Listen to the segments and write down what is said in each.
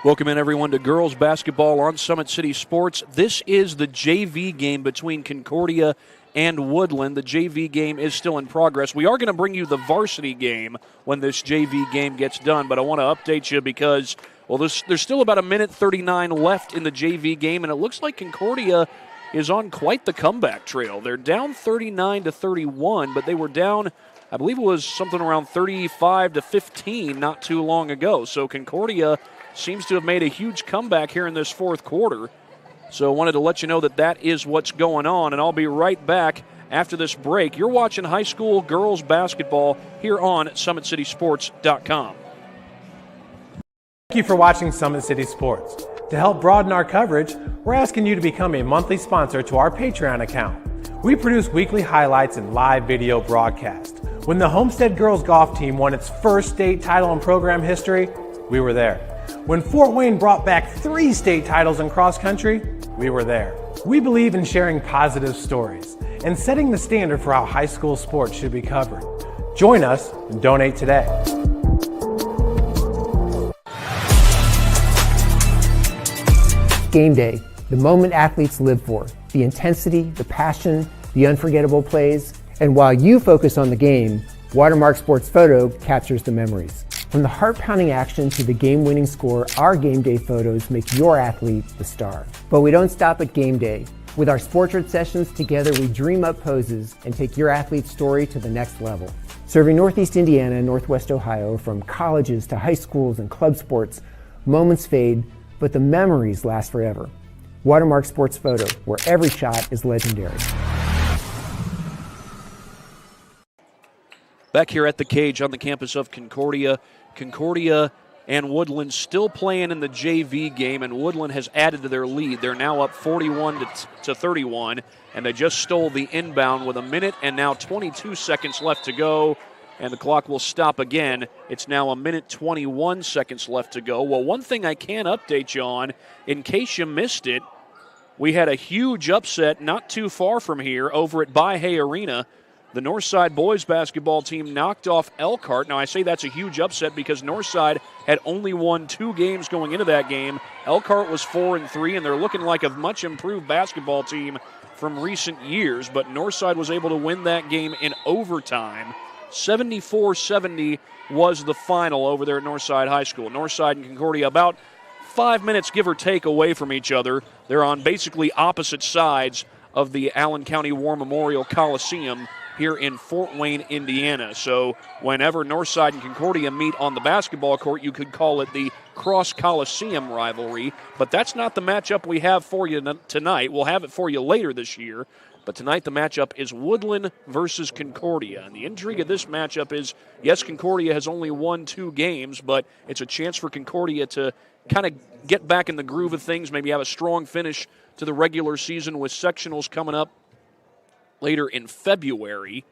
Welcome in, everyone, to girls basketball on Summit City Sports. This is the JV game between Concordia and Woodlan. The JV game is still in progress. We are going to bring you the varsity game when this JV game gets done, but I want to update you because, well, there's still about a minute 39 left in the JV game, and it looks like Concordia is on quite the comeback trail. They're down 39-31, but they were down, I believe it was something around 35-15 not too long ago. So Concordia seems to have made a huge comeback here in this fourth quarter. So I wanted to let you know that that is what's going on, and I'll be right back after this break. You're watching high school girls basketball here on SummitCitySports.com. Thank you for watching Summit City Sports. To help broaden our coverage, we're asking you to become a monthly sponsor to our Patreon account. We produce weekly highlights and live video broadcasts. When the Homestead girls golf team won its first state title in program history, we were there. When Fort Wayne brought back 3 state titles in cross country, we were there. We believe in sharing positive stories and setting the standard for how high school sports should be covered. Join us and donate today. Game day, the moment athletes live for, the intensity, the passion, the unforgettable plays. And while you focus on the game, Watermark Sports Photo captures the memories. From the heart-pounding action to the game-winning score, our game day photos make your athlete the star. But we don't stop at game day. With our Sportrait sessions together, we dream up poses and take your athlete's story to the next level. Serving Northeast Indiana and Northwest Ohio, from colleges to high schools and club sports, moments fade, but the memories last forever. Watermark Sports Photo, where every shot is legendary. Back here at the cage on the campus of Concordia. Concordia and Woodlan still playing in the JV game, and Woodlan has added to their lead. They're now up 41-31, and they just stole the inbound with a minute and now 22 seconds left to go, and the clock will stop again. It's now a minute 21 seconds left to go. Well, one thing I can update you on, in case you missed it, we had a huge upset not too far from here over at By-Hay Arena. The Northside boys basketball team knocked off Elkhart. Now, I say that's a huge upset because Northside had only won 2 games going into that game. Elkhart was 4-3, and they're looking like a much improved basketball team from recent years. But Northside was able to win that game in overtime. 74-70 was the final over there at Northside High School. Northside and Concordia about 5 minutes, give or take, away from each other. They're on basically opposite sides of the Allen County War Memorial Coliseum here in Fort Wayne, Indiana. So whenever Northside and Concordia meet on the basketball court, you could call it the Cross Coliseum rivalry, but that's not the matchup we have for you tonight. We'll have it for you later this year, but tonight the matchup is Woodlan versus Concordia. And the intrigue of this matchup is, yes, Concordia has only won 2 games, but it's a chance for Concordia to kind of get back in the groove of things, maybe have a strong finish to the regular season with sectionals coming up later in February.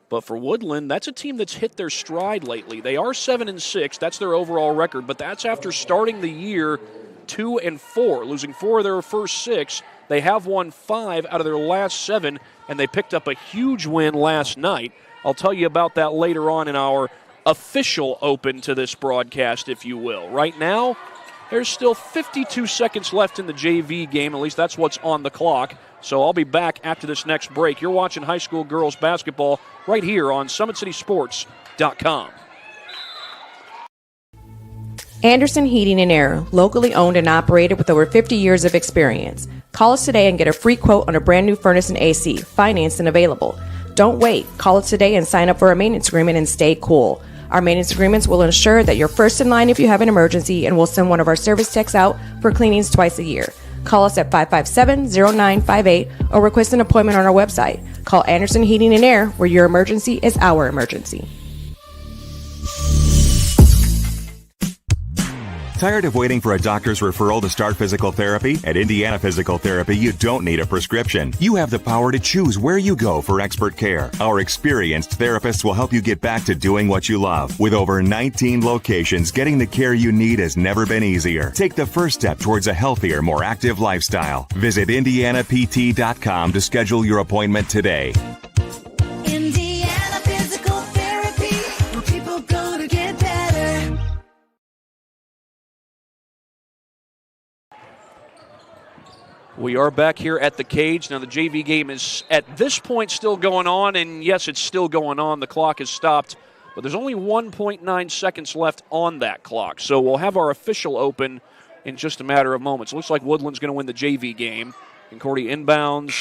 But for Woodlan, that's a team that's hit their stride lately. They are 7-6. That's their overall record, but that's after starting the year 2-4, losing 4 of their first 6. They have won 5 out of their last 7, and they picked up a huge win last night. I'll tell you about that later on in our official open to this broadcast, if you will. Right now, there's still 52 seconds left in the JV game. At least that's what's on the clock. So I'll be back after this next break. You're watching high school girls basketball right here on SummitCitySports.com. Anderson Heating and Air, locally owned and operated with over 50 years of experience. Call us today and get a free quote on a brand new furnace and AC, financed and available. Don't wait. Call us today and sign up for a maintenance agreement and stay cool. Our maintenance agreements will ensure that you're first in line if you have an emergency, and we'll send one of our service techs out for cleanings twice a year. Call us at 557-0958 or request an appointment on our website. Call Anderson Heating and Air, where your emergency is our emergency. Tired of waiting for a doctor's referral to start physical therapy? At Indiana Physical Therapy, you don't need a prescription. You have the power to choose where you go for expert care. Our experienced therapists will help you get back to doing what you love. With over 19 locations, getting the care you need has never been easier. Take the first step towards a healthier, more active lifestyle. Visit IndianaPT.com to schedule your appointment today. We are back here at the cage. Now, the JV game is at this point still going on, and yes, it's still going on. The clock has stopped, but there's only 1.9 seconds left on that clock. So we'll have our official open in just a matter of moments. Looks like Woodlan's going to win the JV game. Concordia inbounds,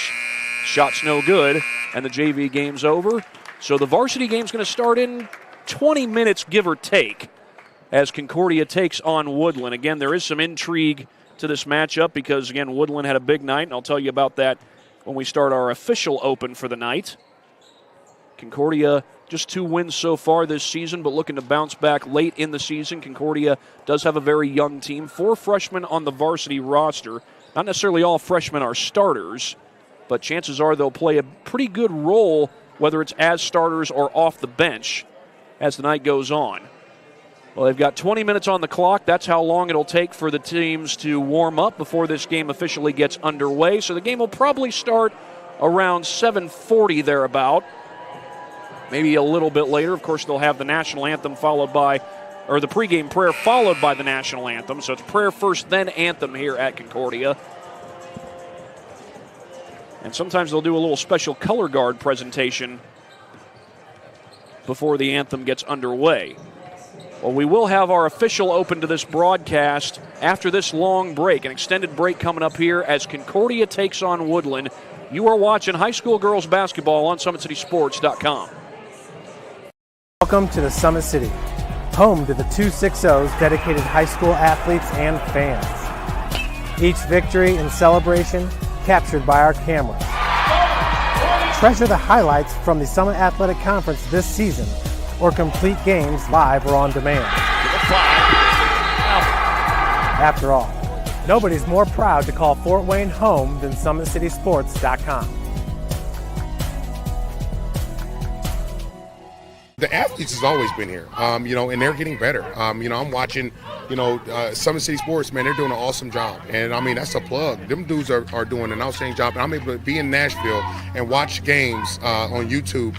shot's no good, and the JV game's over. So the varsity game's going to start in 20 minutes, give or take, as Concordia takes on Woodlan. Again, there is some intrigue to this matchup because, again, Woodlan had a big night, and I'll tell you about that when we start our official open for the night. Concordia just 2 wins so far this season, but looking to bounce back late in the season. Concordia does have a very young team. 4 freshmen on the varsity roster. Not necessarily all freshmen are starters, but chances are they'll play a pretty good role, whether it's as starters or off the bench, as the night goes on. Well, they've got 20 minutes on the clock. That's how long it'll take for the teams to warm up before this game officially gets underway. So the game will probably start around 7:40 thereabout, maybe a little bit later. Of course, they'll have the national anthem followed by, or the pregame prayer followed by the national anthem. So it's prayer first, then anthem here at Concordia. And sometimes they'll do a little special color guard presentation before the anthem gets underway. Well, we will have our official open to this broadcast after this long break, an extended break coming up here as Concordia takes on Woodlan. You are watching high school girls basketball on SummitCitySports.com. Welcome to the Summit City, home to the 260's dedicated high school athletes and fans. Each victory and celebration captured by our cameras. Treasure the highlights from the Summit Athletic Conference this season, or complete games live or on demand. After all, nobody's more proud to call Fort Wayne home than SummitCitySports.com. The athletes has always been here, and they're getting better. I'm watching, Summit City Sports, man, they're doing an awesome job. And, that's a plug. Them dudes are doing an outstanding job. And I'm able to be in Nashville and watch games on YouTube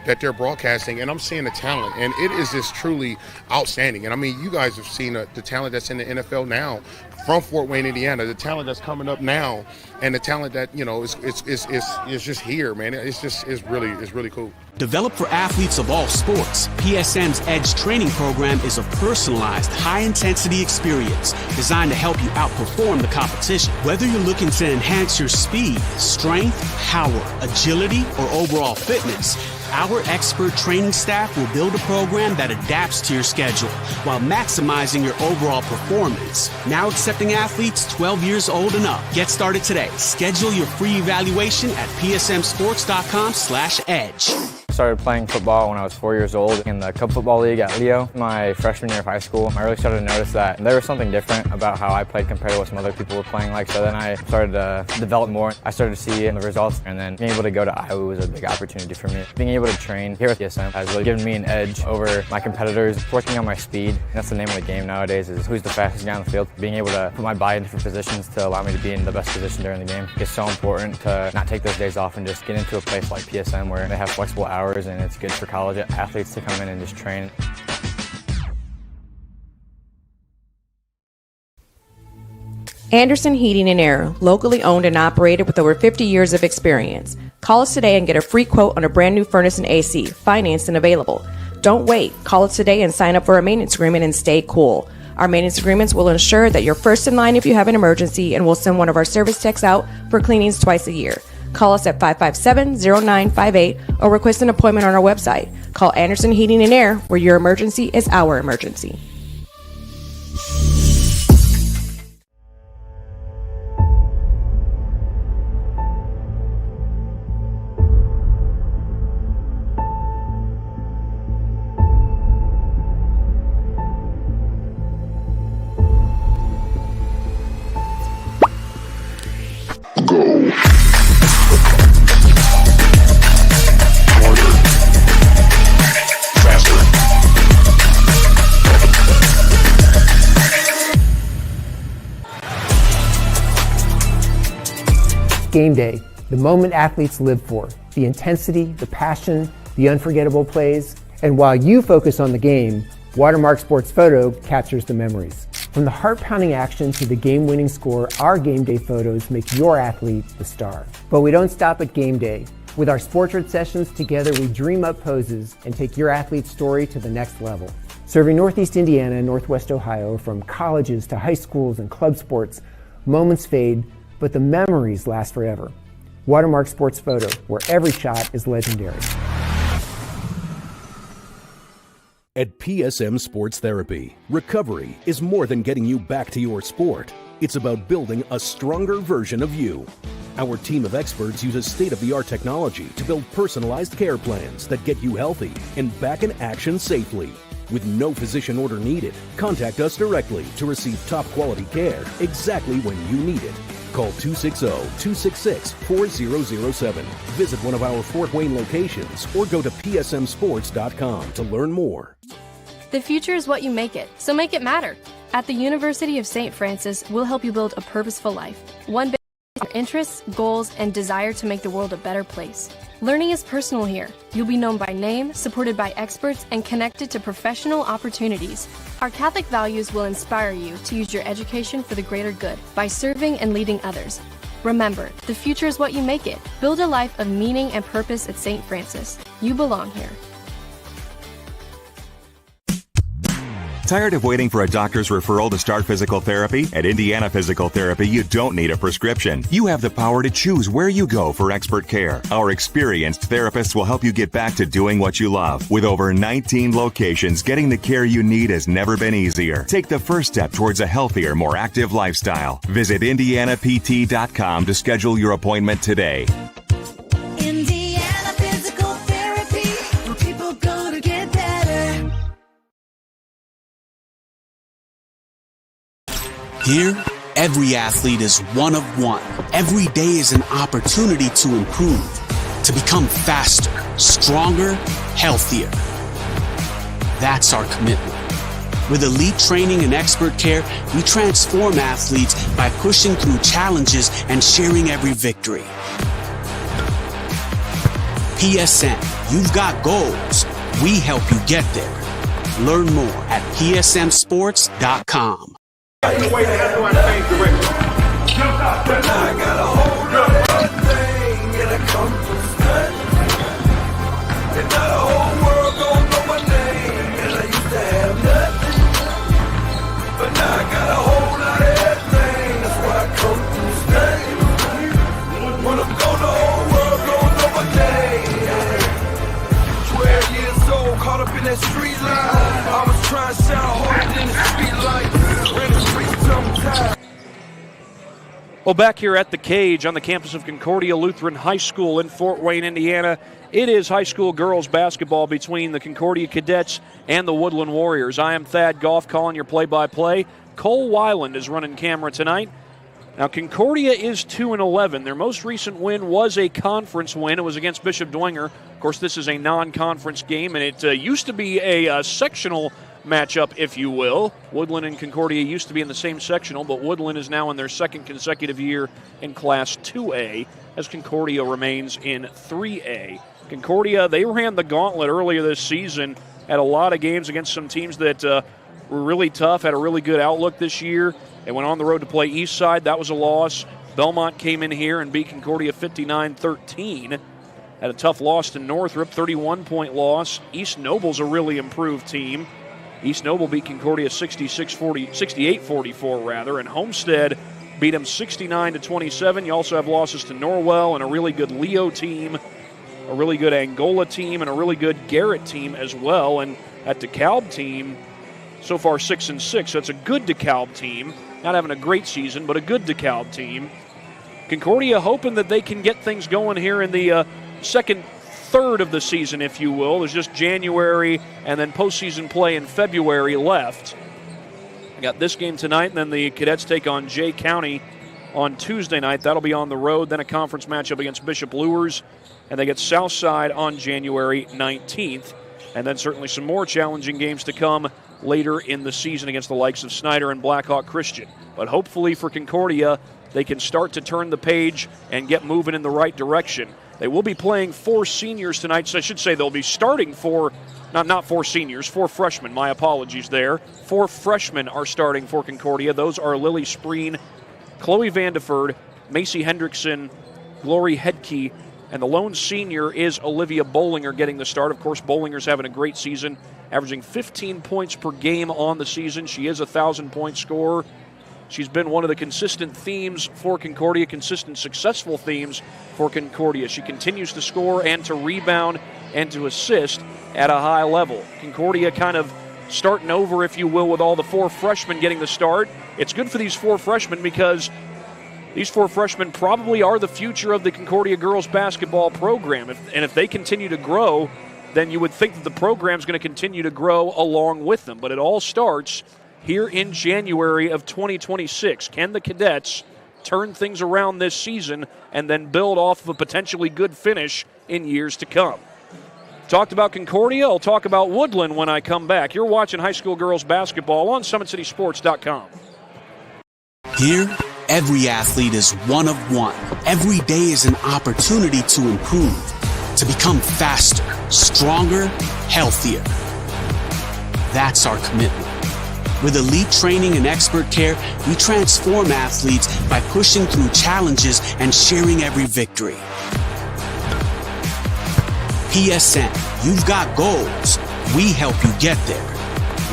that they're broadcasting, and I'm seeing the talent. And it is just truly outstanding. And, you guys have seen the talent that's in the NFL now from Fort Wayne, Indiana, the talent that's coming up now, and the talent that, is just here, man. It's really cool. Developed for athletes of all sports, PSM's Edge training program is a personalized, high-intensity experience designed to help you outperform the competition. Whether you're looking to enhance your speed, strength, power, agility, or overall fitness, our expert training staff will build a program that adapts to your schedule while maximizing your overall performance. Now accepting athletes 12 years old and up. Get started today. Schedule your free evaluation at psmsports.com/edge. I started playing football when I was 4 years old in the Cub Football League at Leo. My freshman year of high school, I really started to notice that there was something different about how I played compared to what some other people were playing like. So then I started to develop more. I started to see the results, and then being able to go to Iowa was a big opportunity for me. Being able to train here at PSM has really given me an edge over my competitors. Working on my speed, that's the name of the game nowadays, is who's the fastest guy on the field. Being able to put my body in different positions to allow me to be in the best position during the game is so important to not take those days off and just get into a place like PSM where they have flexible hours and it's good for college athletes to come in and just train. Anderson Heating and Air, locally owned and operated with over 50 years of experience. Call us today and get a free quote on a brand new furnace and AC, financed and available. Don't wait. Call us today and sign up for a maintenance agreement and stay cool. Our maintenance agreements will ensure that you're first in line if you have an emergency, and we'll send one of our service techs out for cleanings twice a year. Call us at 557-0958 or request an appointment on our website. Call Anderson Heating and Air, where your emergency is our emergency. Game day, the moment athletes live for, the intensity, the passion, the unforgettable plays, and while you focus on the game, Watermark Sports Photo captures the memories. From the heart-pounding action to the game-winning score, our game day photos make your athlete the star. But we don't stop at game day. With our Sportrait sessions, together we dream up poses and take your athlete's story to the next level. Serving Northeast Indiana and Northwest Ohio, from colleges to high schools and club sports, moments fade, but the memories last forever. Watermark Sports Photo, where every shot is legendary. At PSM Sports Therapy, recovery is more than getting you back to your sport. It's about building a stronger version of you. Our team of experts uses state-of-the-art technology to build personalized care plans that get you healthy and back in action safely. With no physician order needed, contact us directly to receive top-quality care exactly when you need it. Call 260-266-4007. Visit one of our Fort Wayne locations or go to psmsports.com to learn more. The future is what you make it, so make it matter. At the University of St. Francis, we'll help you build a purposeful life, one based on your interests, goals, and desire to make the world a better place. Learning is personal here. You'll be known by name, supported by experts, and connected to professional opportunities. Our Catholic values will inspire you to use your education for the greater good by serving and leading others. Remember, the future is what you make it. Build a life of meaning and purpose at St. Francis. You belong here. Tired of waiting for a doctor's referral to start physical therapy? At Indiana Physical Therapy, you don't need a prescription. You have the power to choose where you go for expert care. Our experienced therapists will help you get back to doing what you love. With over 19 locations, getting the care you need has never been easier. Take the first step towards a healthier, more active lifestyle. Visit IndianaPT.com to schedule your appointment today. Indiana Physical Therapy, where people go to get better. Here, every athlete is one of one. Every day is an opportunity to improve, to become faster, stronger, healthier. That's our commitment. With elite training and expert care, we transform athletes by pushing through challenges and sharing every victory. PSM, you've got goals. We help you get there. Learn more at psmsports.com. I got a whole lot of thing and I come from study. And now the whole world gon' know my name. And I used to have nothing, but now I got a whole lot of everything. That's why I come from study. When I'm gone, the whole world gon' know my name. 12 years old, caught up in that street life. I was trying to shine harder than the street light. Ran the streets sometimes. Well, back here at the Cage on the campus of Concordia Lutheran High School in Fort Wayne, Indiana, it is high school girls basketball between the Concordia Cadets and the Woodlan Warriors. I am Thad Goff calling your play-by-play. Cole Weiland is running camera tonight. Now, Concordia is 2-11. Their most recent win was a conference win. It was against Bishop Dwenger. Of course, this is a non-conference game, and it used to be a sectional matchup, if you will. Woodlan and Concordia used to be in the same sectional, but Woodlan is now in their second consecutive year in Class 2A, as Concordia remains in 3A. Concordia, they ran the gauntlet earlier this season, had a lot of games against some teams that were really tough, had a really good outlook this year. They went on the road to play Eastside. That was a loss. Belmont came in here and beat Concordia 59-13. Had a tough loss to Northrop, 31-point loss. East Noble's a really improved team. East Noble beat Concordia 68-44 rather, and Homestead beat them 69-27. You also have losses to Norwell and a really good Leo team, a really good Angola team, and a really good Garrett team as well. And that DeKalb team, so far 6-6. That's a good DeKalb team. Not having a great season, but a good DeKalb team. Concordia hoping that they can get things going here in the second third of the season, if you will. There's just January and then postseason play in February left. We got this game tonight, and then the Cadets take on Jay County on Tuesday night. That'll be on the road. Then a conference matchup against Bishop Luers, and they get Southside on January 19th. And then certainly some more challenging games to come later in the season against the likes of Snyder and Blackhawk Christian. But hopefully for Concordia, they can start to turn the page and get moving in the right direction. They will be playing 4 seniors tonight, so I should say they'll be starting 4, not 4 seniors, 4 freshmen. My apologies there. 4 freshmen are starting for Concordia. Those are Lily Spreen, Chloe Vandeford, Macy Hendrickson, Glory Hedke, and the lone senior is Olivia Bollinger getting the start. Of course, Bollinger's having a great season, averaging 15 points per game on the season. She is a 1,000-point scorer. She's been one of the consistent themes for Concordia, consistent successful themes for Concordia. She continues to score and to rebound and to assist at a high level. Concordia kind of starting over, if you will, with all the 4 freshmen getting the start. It's good for these 4 freshmen because these 4 freshmen probably are the future of the Concordia girls basketball program. If they continue to grow, then you would think that the program's going to continue to grow along with them. But it all starts here in January of 2026. Can the Cadets turn things around this season and then build off of a potentially good finish in years to come? Talked about Concordia, I'll talk about Woodlan when I come back. You're watching high school girls basketball on SummitCitySports.com. Here, every athlete is one of one. Every day is an opportunity to improve, to become faster, stronger, healthier. That's our commitment. With elite training and expert care, we transform athletes by pushing through challenges and sharing every victory. PSN, you've got goals. We help you get there.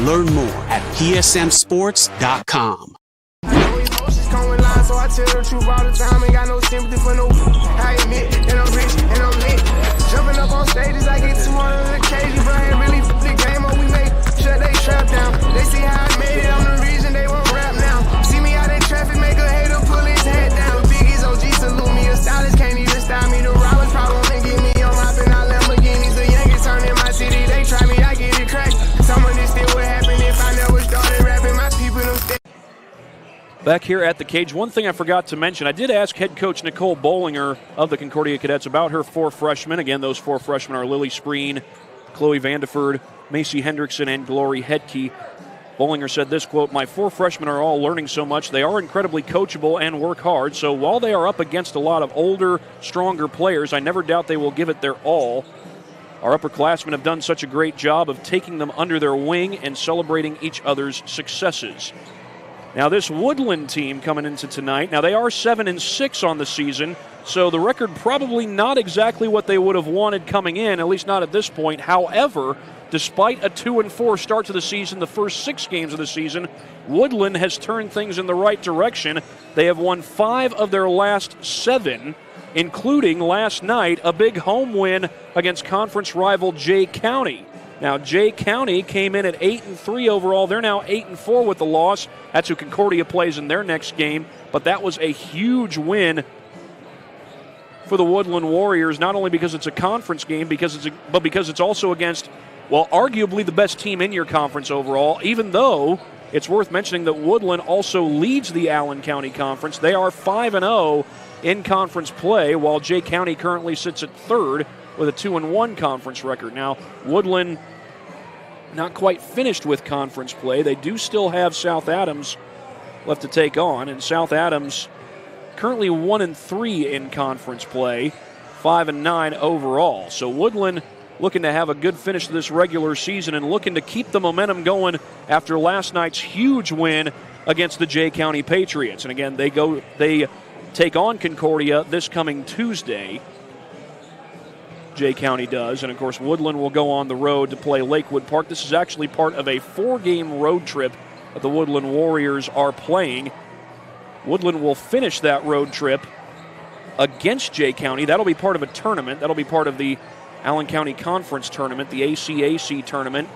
Learn more at psmsports.com. So I tell the truth all the time, ain't got no sympathy for no. I admit that I'm rich and I'm lit. Jumping up on stages, I get 200 occasions, but I ain't really the game on we made. Shut they trap down. They see how I made it, I'm the reason they won't rap now. See me out in traffic, make a hater pull his head down. Biggie's OG salute me, a stylist can't even stop me. The robbers probably wanna get me on mopping out Lamborghinis. The youngest turn in my city, they try me, I get it cracked. Some of this still would happen if I never started rapping. My people don't stay. Back here at the cage, one thing I forgot to mention, I did ask head coach Nicole Bollinger of the Concordia Cadets about her 4 freshmen. Again, those 4 freshmen are Lily Spreen, Chloe Vandeford, Macy Hendrickson, and Glory Hedke. Bollinger said this, quote, "My 4 freshmen are all learning so much. They are incredibly coachable and work hard. So while they are up against a lot of older, stronger players, I never doubt they will give it their all. Our upperclassmen have done such a great job of taking them under their wing and celebrating each other's successes." Now, this Woodlan team coming into tonight, now they are 7-6 on the season, so the record probably not exactly what they would have wanted coming in, at least not at this point. However, despite a 2-4 start to the season, the first 6 games of the season, Woodlan has turned things in the right direction. They have won 5 of their last 7, including last night a big home win against conference rival Jay County. Now, Jay County came in at 8-3 overall. They're now 8-4 with the loss. That's who Concordia plays in their next game. But that was a huge win for the Woodlan Warriors, not only because it's a conference game, but because it's also against, well, arguably the best team in your conference overall, even though it's worth mentioning that Woodlan also leads the Allen County Conference. They are 5-0 in conference play, while Jay County currently sits at 3rd with a 2-1 conference record. Now, Woodlan not quite finished with conference play. They do still have South Adams left to take on, and South Adams currently 1-3 in conference play, 5-9 overall. So Woodlan looking to have a good finish to this regular season and looking to keep the momentum going after last night's huge win against the Jay County Patriots. And again, they take on Concordia this coming Tuesday. Jay County does, and of course Woodlan will go on the road to play Lakewood Park. This is actually part of a 4-game road trip that the Woodlan Warriors are playing. Woodlan will finish that road trip against Jay County. That'll be part of a tournament. That'll be part of the Allen County Conference tournament, the ACAC tournament.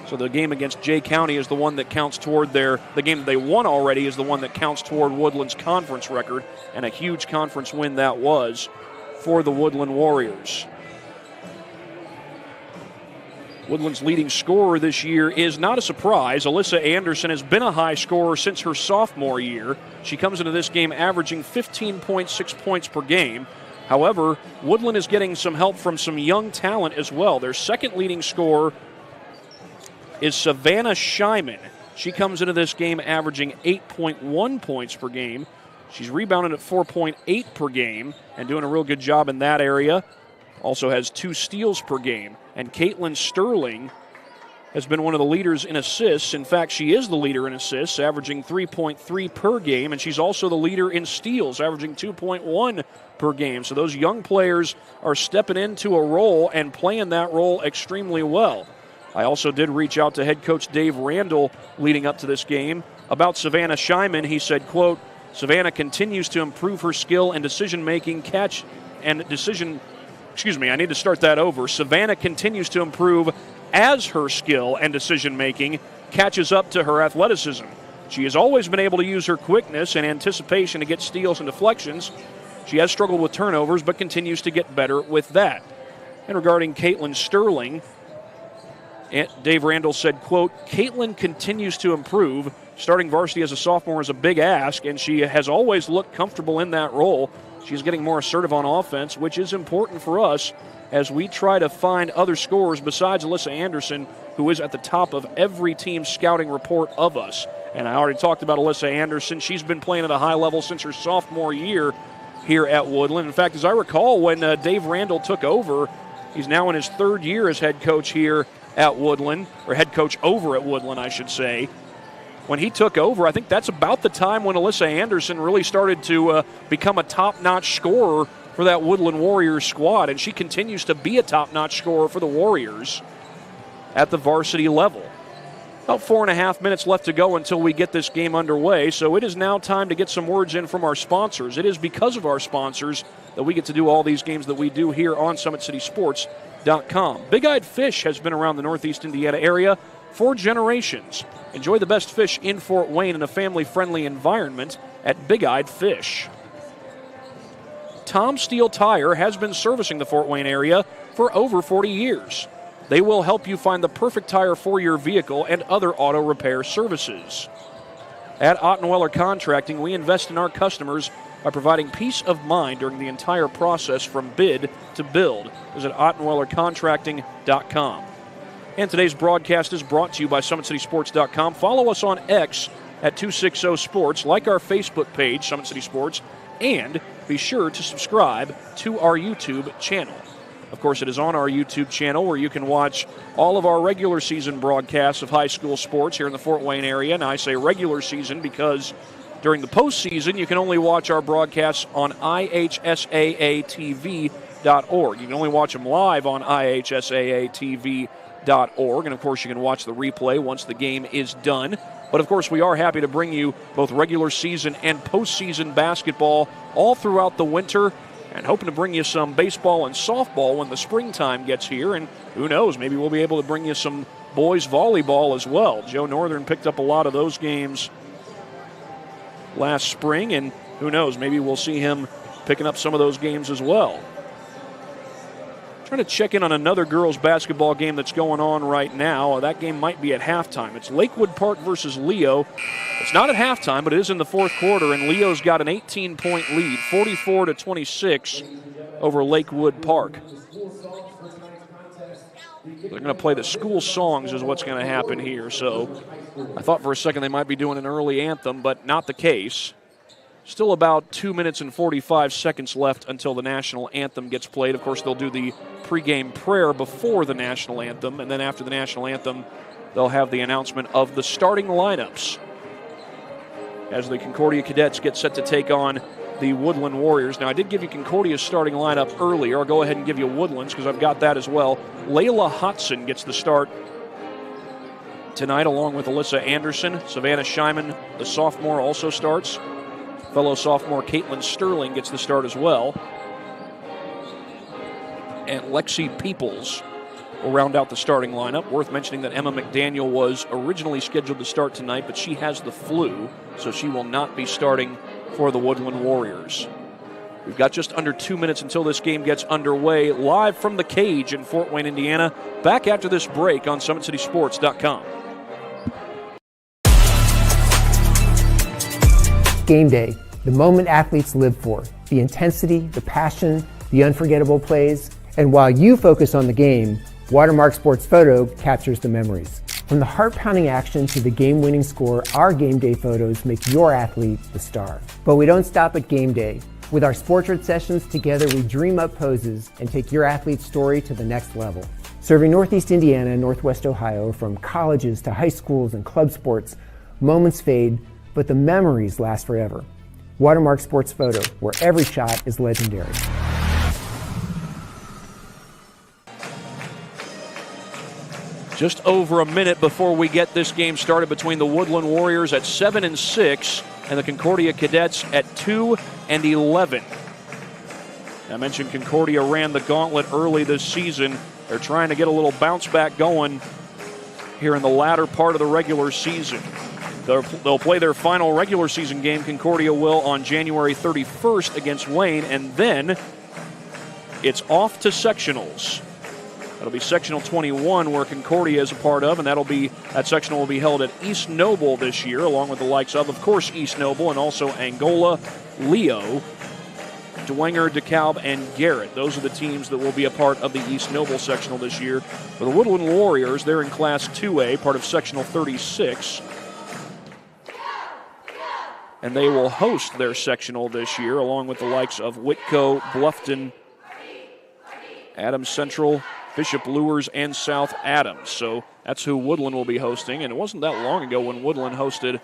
So the game against Jay County is the one that counts toward the game that they won already is the one that counts toward Woodlan's conference record, and a huge conference win that was for the Woodlan Warriors. Woodlan's leading scorer this year is not a surprise. Alyssa Anderson has been a high scorer since her sophomore year. She comes into this game averaging 15.6 points per game. However, Woodlan is getting some help from some young talent as well. Their second leading scorer is Savannah Shyman. She comes into this game averaging 8.1 points per game. She's rebounded at 4.8 per game and doing a real good job in that area. Also has 2 steals per game. And Caitlin Sterling has been one of the leaders in assists. In fact, she is the leader in assists, averaging 3.3 per game, and she's also the leader in steals, averaging 2.1 per game. So those young players are stepping into a role and playing that role extremely well. I also did reach out to head coach Dave Randall leading up to this game about Savannah Shyman. He said, quote, Savannah continues to improve her skill and decision-making, I need to start that over. Savannah continues to improve as her skill and decision-making catches up to her athleticism. She has always been able to use her quickness and anticipation to get steals and deflections. She has struggled with turnovers, but continues to get better with that. And regarding Caitlin Sterling, Dave Randall said, quote, Caitlin continues to improve. Starting varsity as a sophomore is a big ask, and she has always looked comfortable in that role. She's getting more assertive on offense, which is important for us as we try to find other scorers besides Alyssa Anderson, who is at the top of every team's scouting report of us. And I already talked about Alyssa Anderson. She's been playing at a high level since her sophomore year here at Woodlan. In fact, as I recall, when Dave Randall took over, he's now in his 3rd year as head coach here at Woodlan, or head coach over at Woodlan, I should say. When he took over, I think that's about the time when Alyssa Anderson really started to become a top-notch scorer for that Woodland Warriors squad, and she continues to be a top-notch scorer for the Warriors at the varsity level. About 4.5 minutes left to go until we get this game underway, so it is now time to get some words in from our sponsors. It is because of our sponsors that we get to do all these games that we do here on SummitCitySports.com. Big Eyed Fish has been around the Northeast Indiana area for generations. Enjoy the best fish in Fort Wayne in a family-friendly environment at Big Eyed Fish. Tom Steel Tire has been servicing the Fort Wayne area for over 40 years. They will help you find the perfect tire for your vehicle and other auto repair services. At Ottenweller Contracting, we invest in our customers by providing peace of mind during the entire process from bid to build. Visit OttenwellerContracting.com. And today's broadcast is brought to you by SummitCitySports.com. Follow us on X at 260 Sports, like our Facebook page, Summit City Sports, and be sure to subscribe to our YouTube channel. Of course, it is on our YouTube channel where you can watch all of our regular season broadcasts of high school sports here in the Fort Wayne area. And I say regular season because during the postseason, you can only watch our broadcasts on IHSAATV.org. You can only watch them live on IHSAATV.org. And, of course, you can watch the replay once the game is done. But, of course, we are happy to bring you both regular season and postseason basketball all throughout the winter, and hoping to bring you some baseball and softball when the springtime gets here. And who knows, maybe we'll be able to bring you some boys volleyball as well. Joe Northern picked up a lot of those games last spring, and who knows, maybe we'll see him picking up some of those games as well. Trying to check in on another girls basketball game that's going on right now. That game might be at halftime. It's Lakewood Park versus Leo. It's not at halftime, but it is in the 4th quarter, and Leo's got an 18-point lead, 44-26 over Lakewood Park. They're going to play the school songs is what's going to happen here. So I thought for a second they might be doing an early anthem, but not the case. Still about 2 minutes and 45 seconds left until the national anthem gets played. Of course, they'll do the pregame prayer before the national anthem, and then after the national anthem, they'll have the announcement of the starting lineups as the Concordia Cadets get set to take on the Woodland Warriors. Now, I did give you Concordia's starting lineup earlier. I'll go ahead and give you Woodland's because I've got that as well. Layla Hodson gets the start tonight along with Alyssa Anderson. Savannah Shyman, the sophomore, also starts. Fellow sophomore Caitlin Sterling gets the start as well. And Lexi Peoples will round out the starting lineup. Worth mentioning that Emma McDaniel was originally scheduled to start tonight, but she has the flu, so she will not be starting for the Woodland Warriors. We've got just under 2 minutes until this game gets underway. Live from the cage in Fort Wayne, Indiana. Back after this break on SummitCitySports.com. Game day, the moment athletes live for, the intensity, the passion, the unforgettable plays, and while you focus on the game, Watermark Sports Photo captures the memories. From the heart-pounding action to the game-winning score, our game day photos make your athlete the star. But we don't stop at game day. With our Sportrait sessions, together we dream up poses and take your athlete's story to the next level. Serving Northeast Indiana and Northwest Ohio, from colleges to high schools and club sports, moments fade, but the memories last forever. Watermark Sports Photo, where every shot is legendary. Just over a minute before we get this game started between the Woodlan Warriors at 7-6 and the Concordia Cadets at 2-11. I mentioned Concordia ran the gauntlet early this season. They're trying to get a little bounce back going here in the latter part of the regular season. They'll play their final regular season game, Concordia will, on January 31st against Wayne, and then it's off to sectionals. That'll be sectional 21, where Concordia is a part of, and that sectional will be held at East Noble this year, along with the likes of course, East Noble, and also Angola, Leo, Dwenger, DeKalb, and Garrett. Those are the teams that will be a part of the East Noble sectional this year. For the Woodland Warriors, they're in Class 2A, part of sectional 36. And they will host their sectional this year, along with the likes of Whitco, Bluffton, Adams Central, Bishop Lures, and South Adams. So that's who Woodland will be hosting. And it wasn't that long ago when Woodland hosted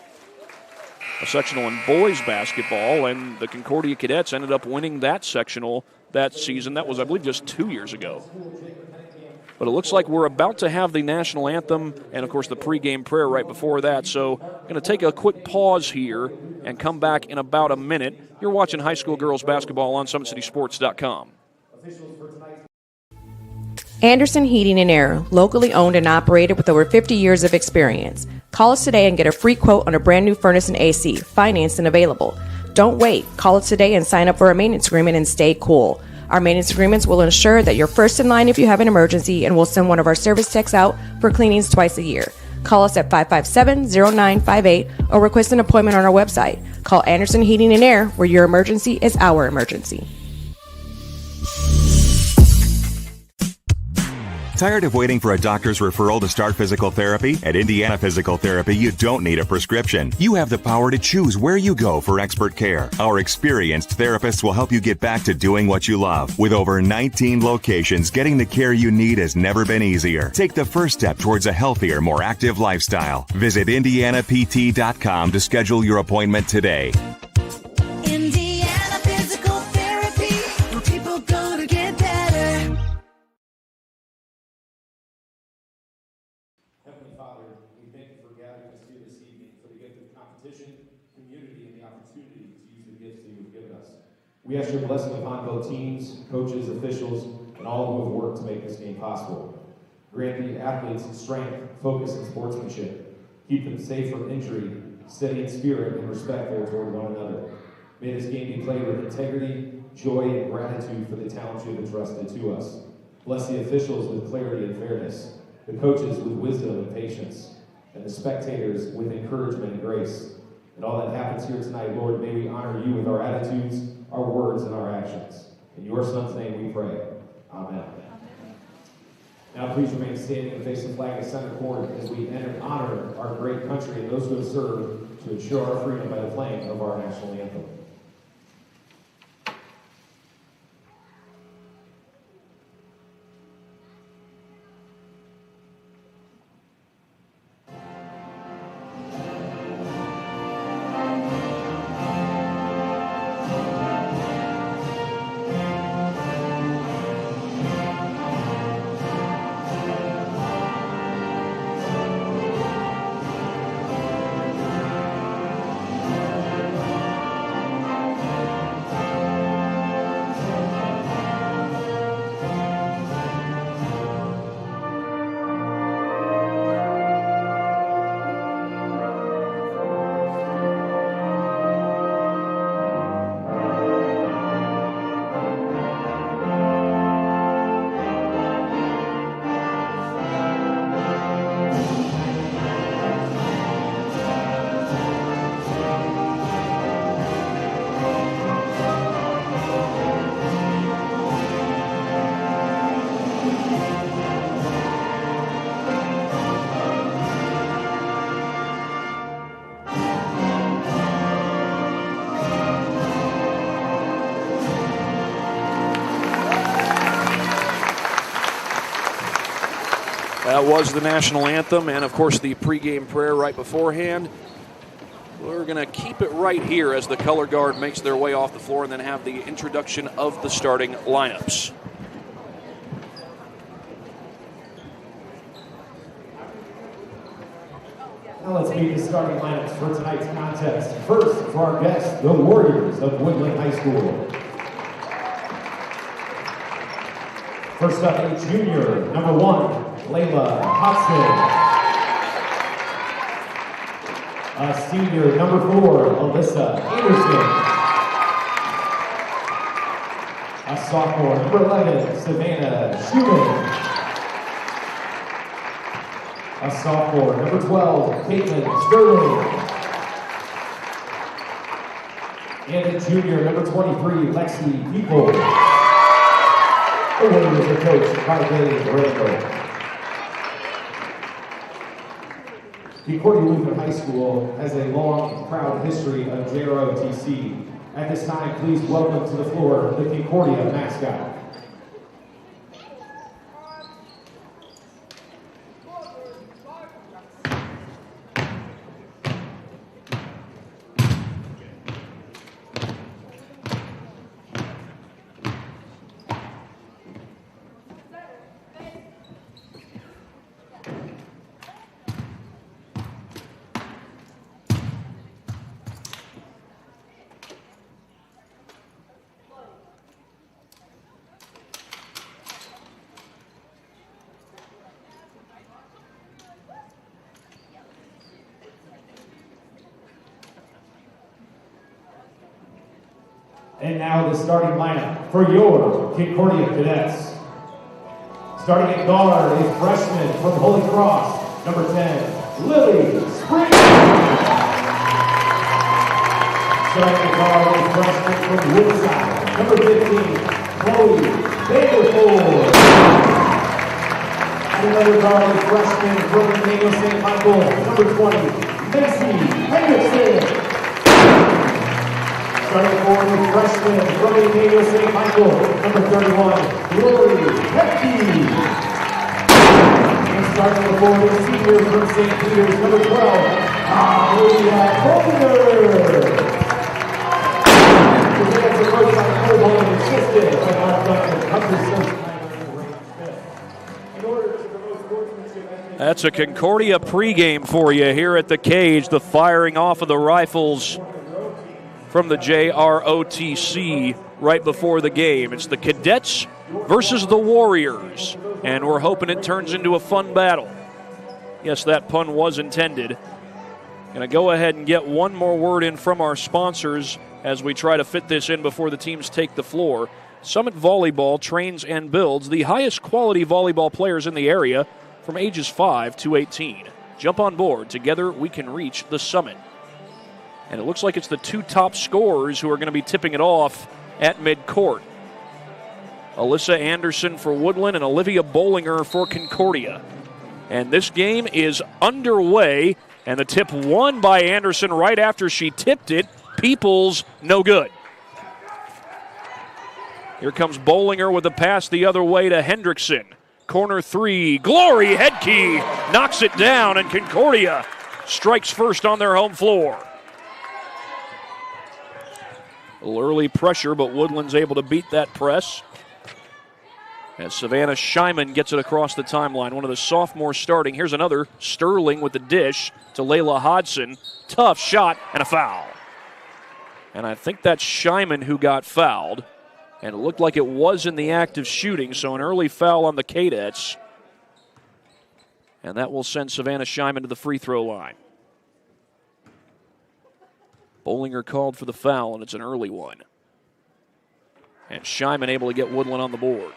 a sectional in boys basketball, and the Concordia Cadets ended up winning that sectional that season. That was, I believe, just 2 years ago. But it looks like we're about to have the national anthem and, of course, the pregame prayer right before that. So I'm going to take a quick pause here and come back in about a minute. You're watching high school girls basketball on SummitCitySports.com. Anderson Heating and Air, locally owned and operated with over 50 years of experience. Call us today and get a free quote on a brand new furnace and AC, financed and available. Don't wait. Call us today and sign up for a maintenance agreement and stay cool. Our maintenance agreements will ensure that you're first in line if you have an emergency, and we'll send one of our service techs out for cleanings twice a year. Call us at 557-0958 or request an appointment on our website. Call Anderson Heating and Air, where your emergency is our emergency. Tired of waiting for a doctor's referral to start physical therapy? At Indiana Physical Therapy, you don't need a prescription. You have the power to choose where you go for expert care. Our experienced therapists will help you get back to doing what you love. With over 19 locations, getting the care you need has never been easier. Take the first step towards a healthier, more active lifestyle. Visit IndianaPT.com to schedule your appointment today. Indiana Physical Therapy, where people go to get better. Heavenly Father, we thank you for gathering us here this evening for the gift of competition, community, and the opportunity to use the gifts that you have given us. We ask your blessing upon both teams, coaches, officials, and all who have worked to make this game possible. Grant the athletes strength, focus, and sportsmanship. Keep them safe from injury, steady in spirit, and respectful toward one another. May this game be played with integrity, joy, and gratitude for the talent you have entrusted to us. Bless the officials with clarity and fairness, the coaches with wisdom and patience, and the spectators with encouragement and grace. And all that happens here tonight, Lord, may we honor you with our attitudes, our words, and our actions. In your Son's name we pray. Amen. Now please remain standing and face the flag at center court as we honor our great country and those who have served to ensure our freedom by the playing of our national anthem. That was the national anthem and, of course, the pregame prayer right beforehand. We're going to keep it right here as the color guard makes their way off the floor and then have the introduction of the starting lineups. Now let's meet the starting lineups for tonight's contest. First, for our guests, the Warriors of Woodlan High School. First up, a junior, number 1, Layla Hodson. A senior, number 4, Alyssa Anderson. A sophomore, number 11, Savannah Schumann. A sophomore, number 12, Caitlin Sterling. And a junior, number 23, Lexi People. The Warriors are coached by Dave Randall. Concordia Lutheran High School has a long and proud history of JROTC. At this time, please welcome to the floor the Concordia mascot. And now the starting lineup for your Concordia Cadets. Starting at guard, a freshman from Holy Cross, number 10, Lily Spring. Starting at guard, a freshman from Woodside, number 15, Chloe Bakerford. And another guard, a freshman from Emmanuel St. Michael, number 20, Macy Henderson. Starting forward with freshman from Emmanuel St. Michael, number 31, Lori Hepke. And starting forward with senior from St. Peter's, number 12, Olivia Bollinger. The fans are coached by Cole Bollinger and assisted by Mark Duncan, Hutchinson. That's a Concordia pregame for you here at the cage, the firing off of the rifles from the JROTC right before the game. It's the Cadets versus the Warriors, and we're hoping it turns into a fun battle. Yes, that pun was intended. Gonna go ahead and get one more word in from our sponsors as we try to fit this in before the teams take the floor. Summit Volleyball trains and builds the highest quality volleyball players in the area from ages 5 to 18. Jump on board. Together we can reach the summit. And it looks like it's the two top scorers who are going to be tipping it off at midcourt. Alyssa Anderson for Woodlan and Olivia Bollinger for Concordia. And this game is underway, and the tip won by Anderson right after she tipped it. Peoples, no good. Here comes Bollinger with a pass the other way to Hendrickson. Corner 3, Glory Headkey knocks it down, and Concordia strikes first on their home floor. A little early pressure, but Woodland's able to beat that press. As Savannah Shyman gets it across the timeline. One of the sophomores starting. Here's another. Sterling with the dish to Layla Hodson. Tough shot and a foul. And I think that's Shyman who got fouled. And it looked like it was in the act of shooting, so an early foul on the Cadets. And that will send Savannah Shyman to the free throw line. Bollinger called for the foul, and it's an early one. And Shyman able to get Woodland on the board.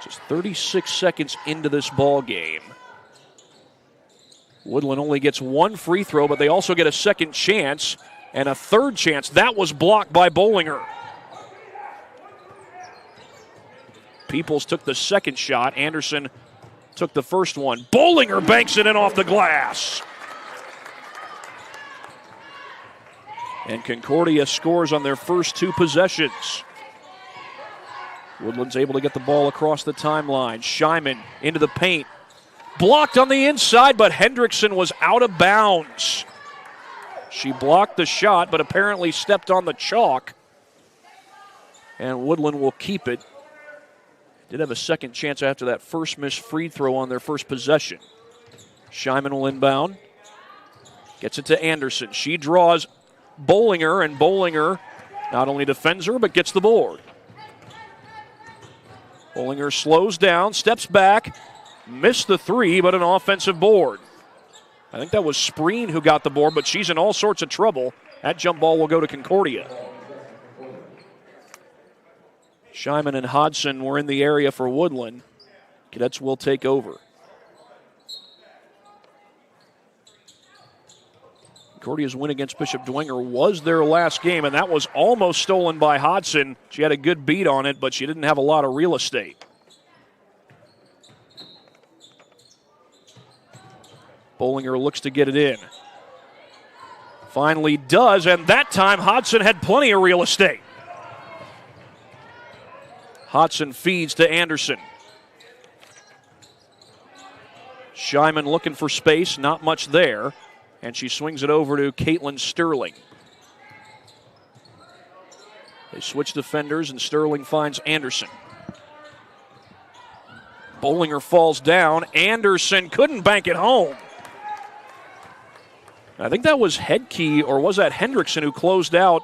Just 36 seconds into this ball game. Woodland only gets one free throw, but they also get a second chance and a third chance. That was blocked by Bollinger. Peoples took the second shot. Anderson took the first one. Bollinger banks it in off the glass. And Concordia scores on their first 2 possessions. Woodland's able to get the ball across the timeline. Shyman into the paint. Blocked on the inside, but Hendrickson was out of bounds. She blocked the shot, but apparently stepped on the chalk. And Woodland will keep it. Did have a second chance after that first missed free throw on their first possession. Shyman will inbound. Gets it to Anderson. She draws Bollinger, and Bollinger not only defends her, but gets the board. Bollinger slows down, steps back, missed the 3, but an offensive board. I think that was Spreen who got the board, but she's in all sorts of trouble. That jump ball will go to Concordia. Shyman and Hodson were in the area for Woodland. Cadets will take over. Concordia's win against Bishop Dwenger was their last game, and that was almost stolen by Hodson. She had a good beat on it, but she didn't have a lot of real estate. Bollinger looks to get it in. Finally does, and that time Hodson had plenty of real estate. Hodson feeds to Anderson. Shyman looking for space, not much there. And she swings it over to Caitlin Sterling. They switch defenders, and Sterling finds Anderson. Bollinger falls down. Anderson couldn't bank it home. I think that was Headkey, or was that Hendrickson, who closed out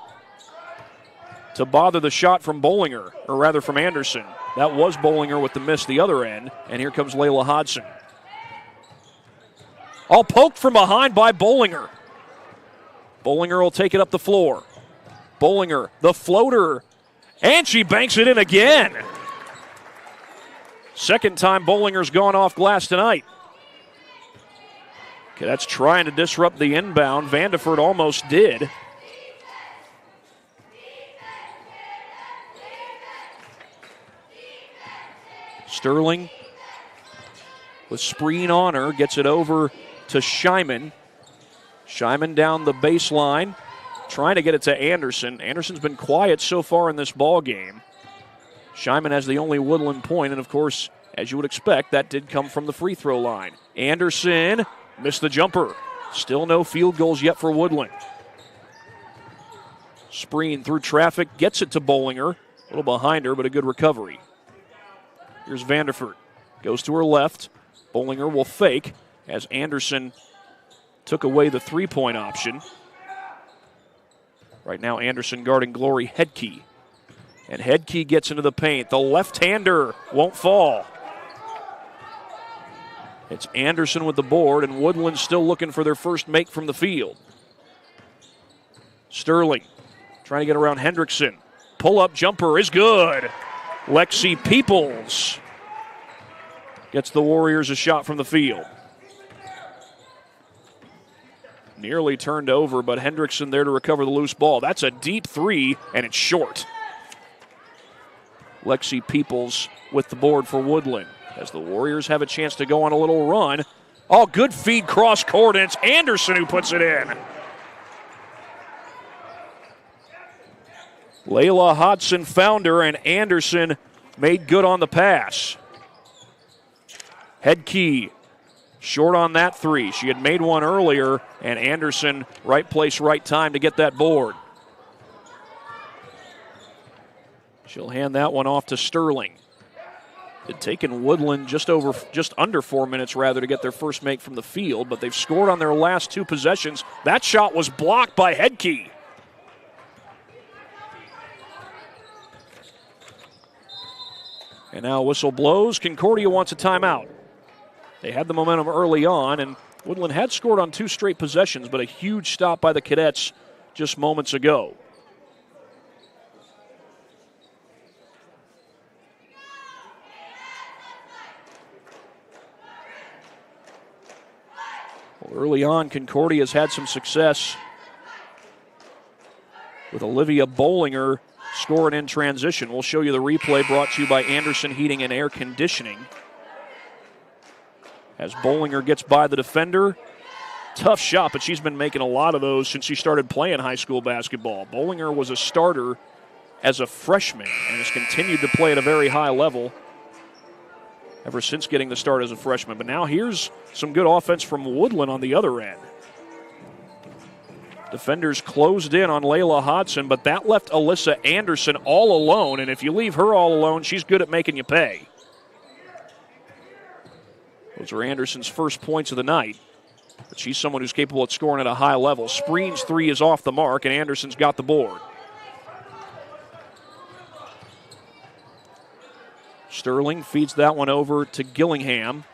to bother the shot from Bollinger, or rather from Anderson. That was Bollinger with the miss the other end, and here comes Layla Hodson. All poked from behind by Bollinger. Bollinger will take it up the floor. Bollinger, the floater, and she banks it in again. Second time Bollinger's gone off glass tonight. Okay, that's trying to disrupt the inbound. Vandeford almost did. Sterling with Spreen on her, gets it over to Shyman. Shyman down the baseline, trying to get it to Anderson. Anderson's been quiet so far in this ball game. Shyman has the only Woodland point, and of course, as you would expect, that did come from the free throw line. Anderson missed the jumper. Still no field goals yet for Woodland. Spreen through traffic, gets it to Bollinger. A little behind her, but a good recovery. Here's Vandeford. Goes to her left. Bollinger will fake as Anderson took away the three-point option. Right now, Anderson guarding Glory Headkey. And Headkey gets into the paint. The left-hander won't fall. It's Anderson with the board, and Woodland still looking for their first make from the field. Sterling trying to get around Hendrickson. Pull-up jumper is good. Lexi Peoples gets the Warriors a shot from the field. Nearly turned over, but Hendrickson there to recover the loose ball. That's a deep three, and it's short. Lexi Peoples with the board for Woodland as the Warriors have a chance to go on a little run. Oh, good feed cross court, and it's Anderson who puts it in. Layla Hodson found her, and Anderson made good on the pass. Headkey short on that three. She had made one earlier, and Anderson, right place, right time to get that board. She'll hand that one off to Sterling. It's taken Woodland just under 4 minutes rather to get their first make from the field, but they've scored on their last two possessions. That shot was blocked by Headkey. And now whistle blows. Concordia wants a timeout. They had the momentum early on, and Woodland had scored on two straight possessions, but a huge stop by the Cadets just moments ago. Well, early on, Concordia has had some success with Olivia Bollinger scoring in transition. We'll show you the replay brought to you by Anderson Heating and Air Conditioning. As Bollinger gets by the defender, Tough shot, but she's been making a lot of those since she started playing high school basketball. Bollinger was a starter as a freshman and has continued to play at a very high level ever since getting the start as a freshman. But now here's some good offense from Woodlan on the other end. Defenders closed in on Layla Hodson, but that left Alyssa Anderson all alone, and if you leave her all alone, she's good at making you pay. Those are Anderson's first points of the night, but she's someone who's capable of scoring at a high level. Spreen's three is off the mark, and Anderson's got the board. Sterling feeds that one over to Gillingham.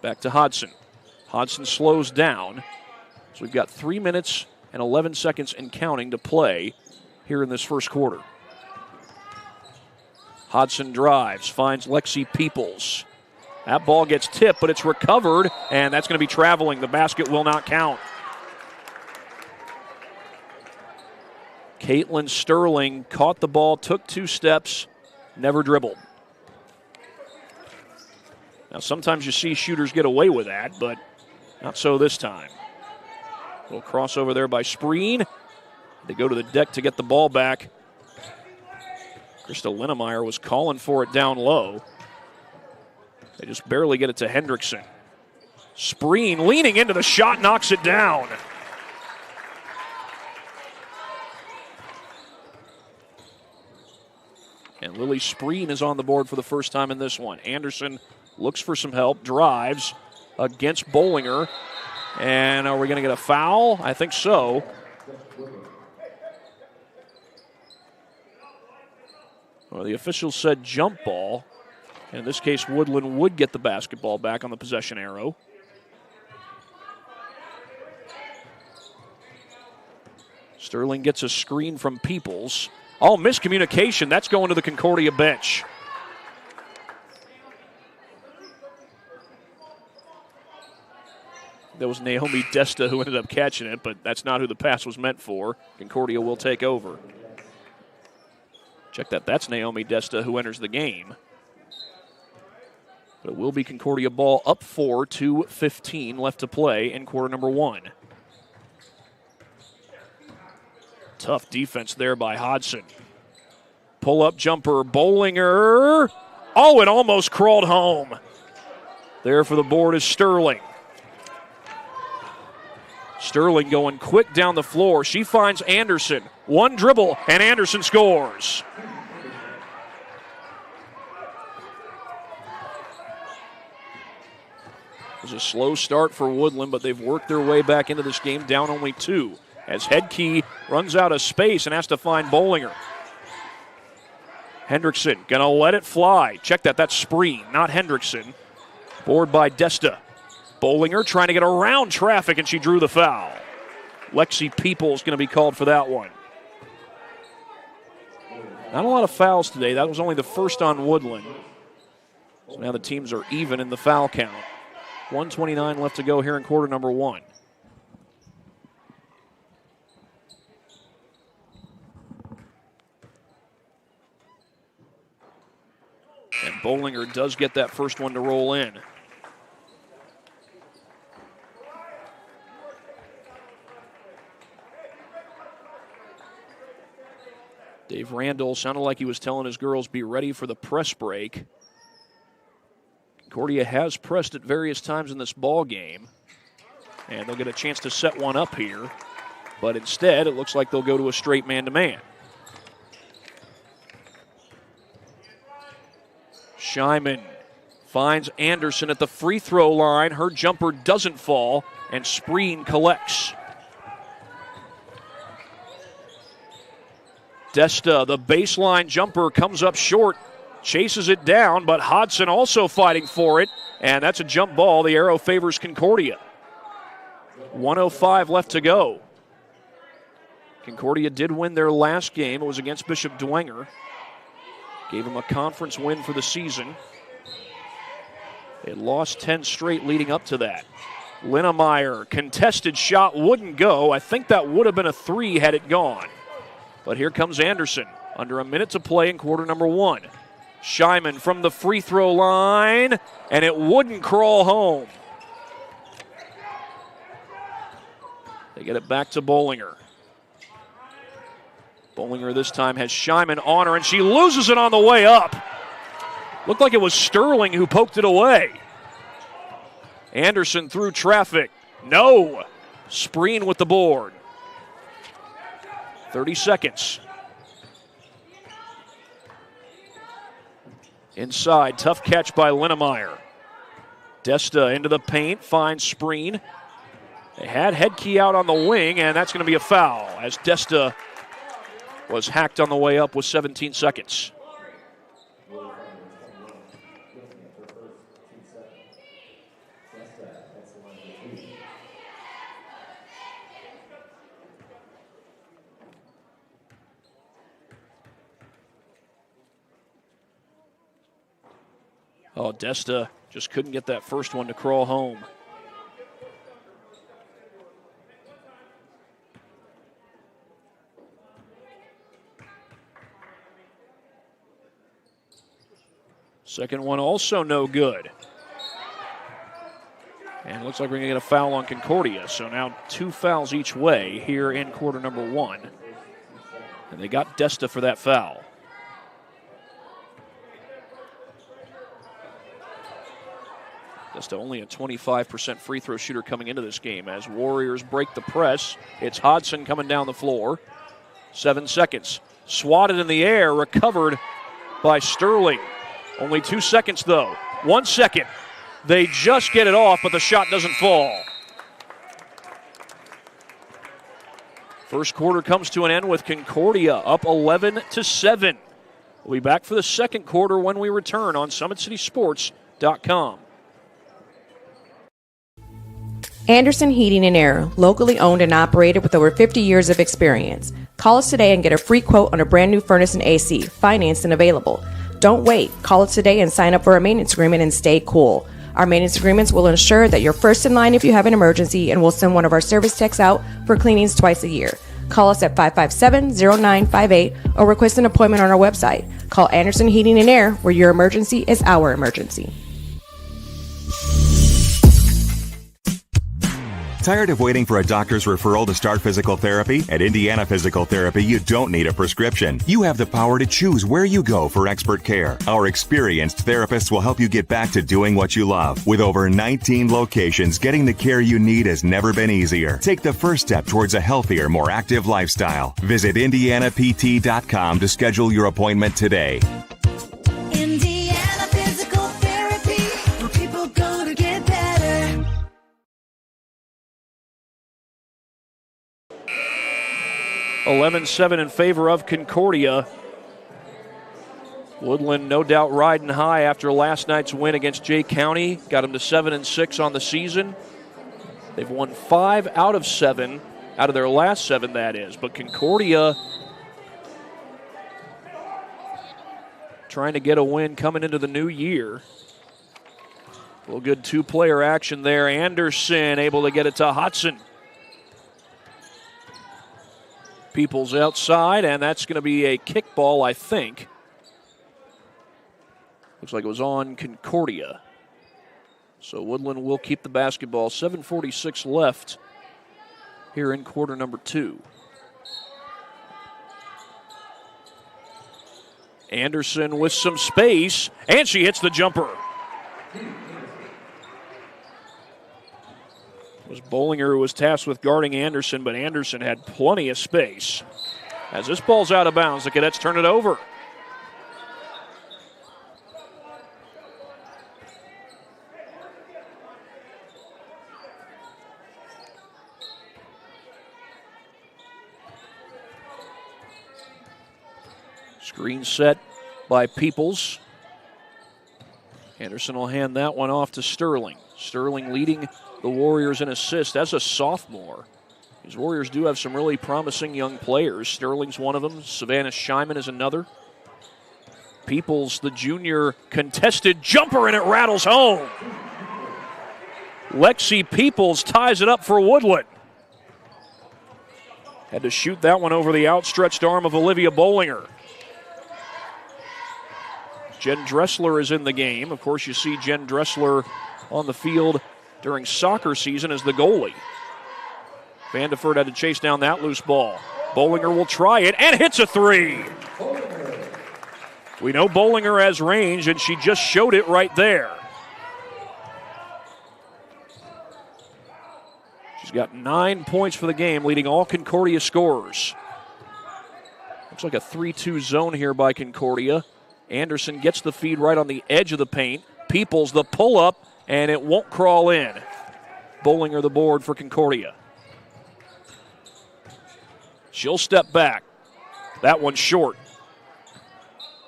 Back to Hodson. Hodson slows down. So we've got 3 minutes and 11 seconds and counting to play here in this first quarter. Hodson drives, finds Lexi Peoples. That ball gets tipped, but it's recovered, and that's going to be traveling. The basket will not count. Caitlin Sterling caught the ball, took 2 steps, never dribbled. Now, sometimes you see shooters get away with that, but not so this time. A little crossover there by Spreen. They go to the deck to get the ball back. Krista Linnemeyer was calling for it down low. They just barely get it to Hendrickson. Spreen leaning into the shot, knocks it down. And Lily Spreen is on the board for the first time in this one. Anderson looks for some help, drives against Bollinger. And are we going to get a foul? I think so. Well, the officials said jump ball. In this case, Woodland would get the basketball back on the possession arrow. Sterling gets a screen from Peoples. Oh, miscommunication. That's going to the Concordia bench. That was Naomi Desta who ended up catching it, but that's not who the pass was meant for. Concordia will take over. Check that. That's Naomi Desta who enters the game. But it will be Concordia ball up 4, 2:15 left to play in quarter number 1. Tough defense there by Hodson. Pull-up jumper, Bollinger. Oh, it almost crawled home. There for the board is Sterling. Sterling going quick down the floor. She finds Anderson. One dribble, and Anderson scores. It was a slow start for Woodland, but they've worked their way back into this game, down only 2. As Headkey runs out of space and has to find Bollinger. Hendrickson gonna let it fly. Check that, that's Spreen, not Hendrickson. Board by Desta. Bollinger trying to get around traffic, and she drew the foul. Lexi Peoples going to be called for that one. Not a lot of fouls today. That was only the first on Woodland. So now the teams are even in the foul count. 1:29 left to go here in quarter number 1. And Bollinger does get that first one to roll in. Dave Randall sounded like he was telling his girls, be ready for the press break. Concordia has pressed at various times in this ball game, and they'll get a chance to set one up here. But instead, it looks like they'll go to a straight man-to-man. Scheiman finds Anderson at the free throw line. Her jumper doesn't fall, and Spreen collects. Desta, the baseline jumper, comes up short, chases it down, but Hodson also fighting for it, and that's a jump ball. The arrow favors Concordia. 1:05 left to go. Concordia did win their last game. It was against Bishop Dwenger. Gave them a conference win for the season. They had lost 10 straight leading up to that. Linnemeyer, contested shot, wouldn't go. I think that would have been a 3 had it gone. But here comes Anderson. Under a minute to play in quarter number 1. Scheiman from the free throw line, and it wouldn't crawl home. They get it back to Bollinger. Bollinger this time has Scheinman on her, and she loses it on the way up. Looked like it was Sterling who poked it away. Anderson through traffic. No. Spreen with the board. 30 seconds. Inside, tough catch by Linnemeyer. Desta into the paint, finds Spreen. They had Headkey out on the wing, and that's going to be a foul as Desta was hacked on the way up with 17 seconds. Oh, Desta just couldn't get that first one to crawl home. Second one also no good. And it looks like we're going to get a foul on Concordia. So now 2 fouls each way here in quarter number 1. And they got Desta for that foul. Desta only a 25% free throw shooter coming into this game. As Warriors break the press, it's Hodson coming down the floor. 7 seconds. Swatted in the air, recovered by Sterling. Only 2 seconds, though. 1 second. They just get it off, but the shot doesn't fall. First quarter comes to an end with Concordia up 11-7. We'll be back for the second quarter when we return on SummitCitySports.com. Anderson Heating and Air, locally owned and operated with over 50 years of experience. Call us today and get a free quote on a brand new furnace and AC, financed and available. Don't wait. Call us today and sign up for a maintenance agreement and stay cool. Our maintenance agreements will ensure that you're first in line if you have an emergency, and we'll send one of our service techs out for cleanings twice a year. Call us at 557-0958 or request an appointment on our website. Call Anderson Heating and Air, where your emergency is our emergency. Tired of waiting for a doctor's referral to start physical therapy? At Indiana Physical Therapy, you don't need a prescription. You have the power to choose where you go for expert care. Our experienced therapists will help you get back to doing what you love. With over 19 locations, getting the care you need has never been easier. Take the first step towards a healthier, more active lifestyle. Visit IndianaPT.com to schedule your appointment today. Indiana Physical Therapy, where people go to get better. 11-7 in favor of Concordia. Woodlan no doubt riding high after last night's win against Jay County. Got them to 7-6 on the season. They've won 5 out of 7, out of their last 7, that is. But Concordia trying to get a win coming into the new year. A little good 2-player action there. Anderson able to get it to Hodson. Peoples outside, and that's going to be a kickball, I think. Looks like it was on Concordia. So Woodlan will keep the basketball. 7:46 left here in quarter number 2. Anderson with some space, and she hits the jumper. It was Bollinger who was tasked with guarding Anderson, but Anderson had plenty of space. As this ball's out of bounds, the Cadets turn it over. Screen set by Peoples. Anderson will hand that one off to Sterling. Sterling leading the Warriors in assists as a sophomore. These Warriors do have some really promising young players. Sterling's one of them. Savannah Scheinman is another. Peoples, the junior, contested jumper, and it rattles home. Lexi Peoples ties it up for Woodlan. Had to shoot that one over the outstretched arm of Olivia Bollinger. Jen Dressler is in the game. Of course, you see Jen Dressler on the field during soccer season as the goalie. Vandeford had to chase down that loose ball. Bollinger will try it and hits a three. We know Bollinger has range, and she just showed it right there. She's got 9 points for the game, leading all Concordia scorers. Looks like a 3-2 zone here by Concordia. Anderson gets the feed right on the edge of the paint. Peoples the pull-up, and it won't crawl in. Bollinger the board for Concordia. She'll step back. That one's short.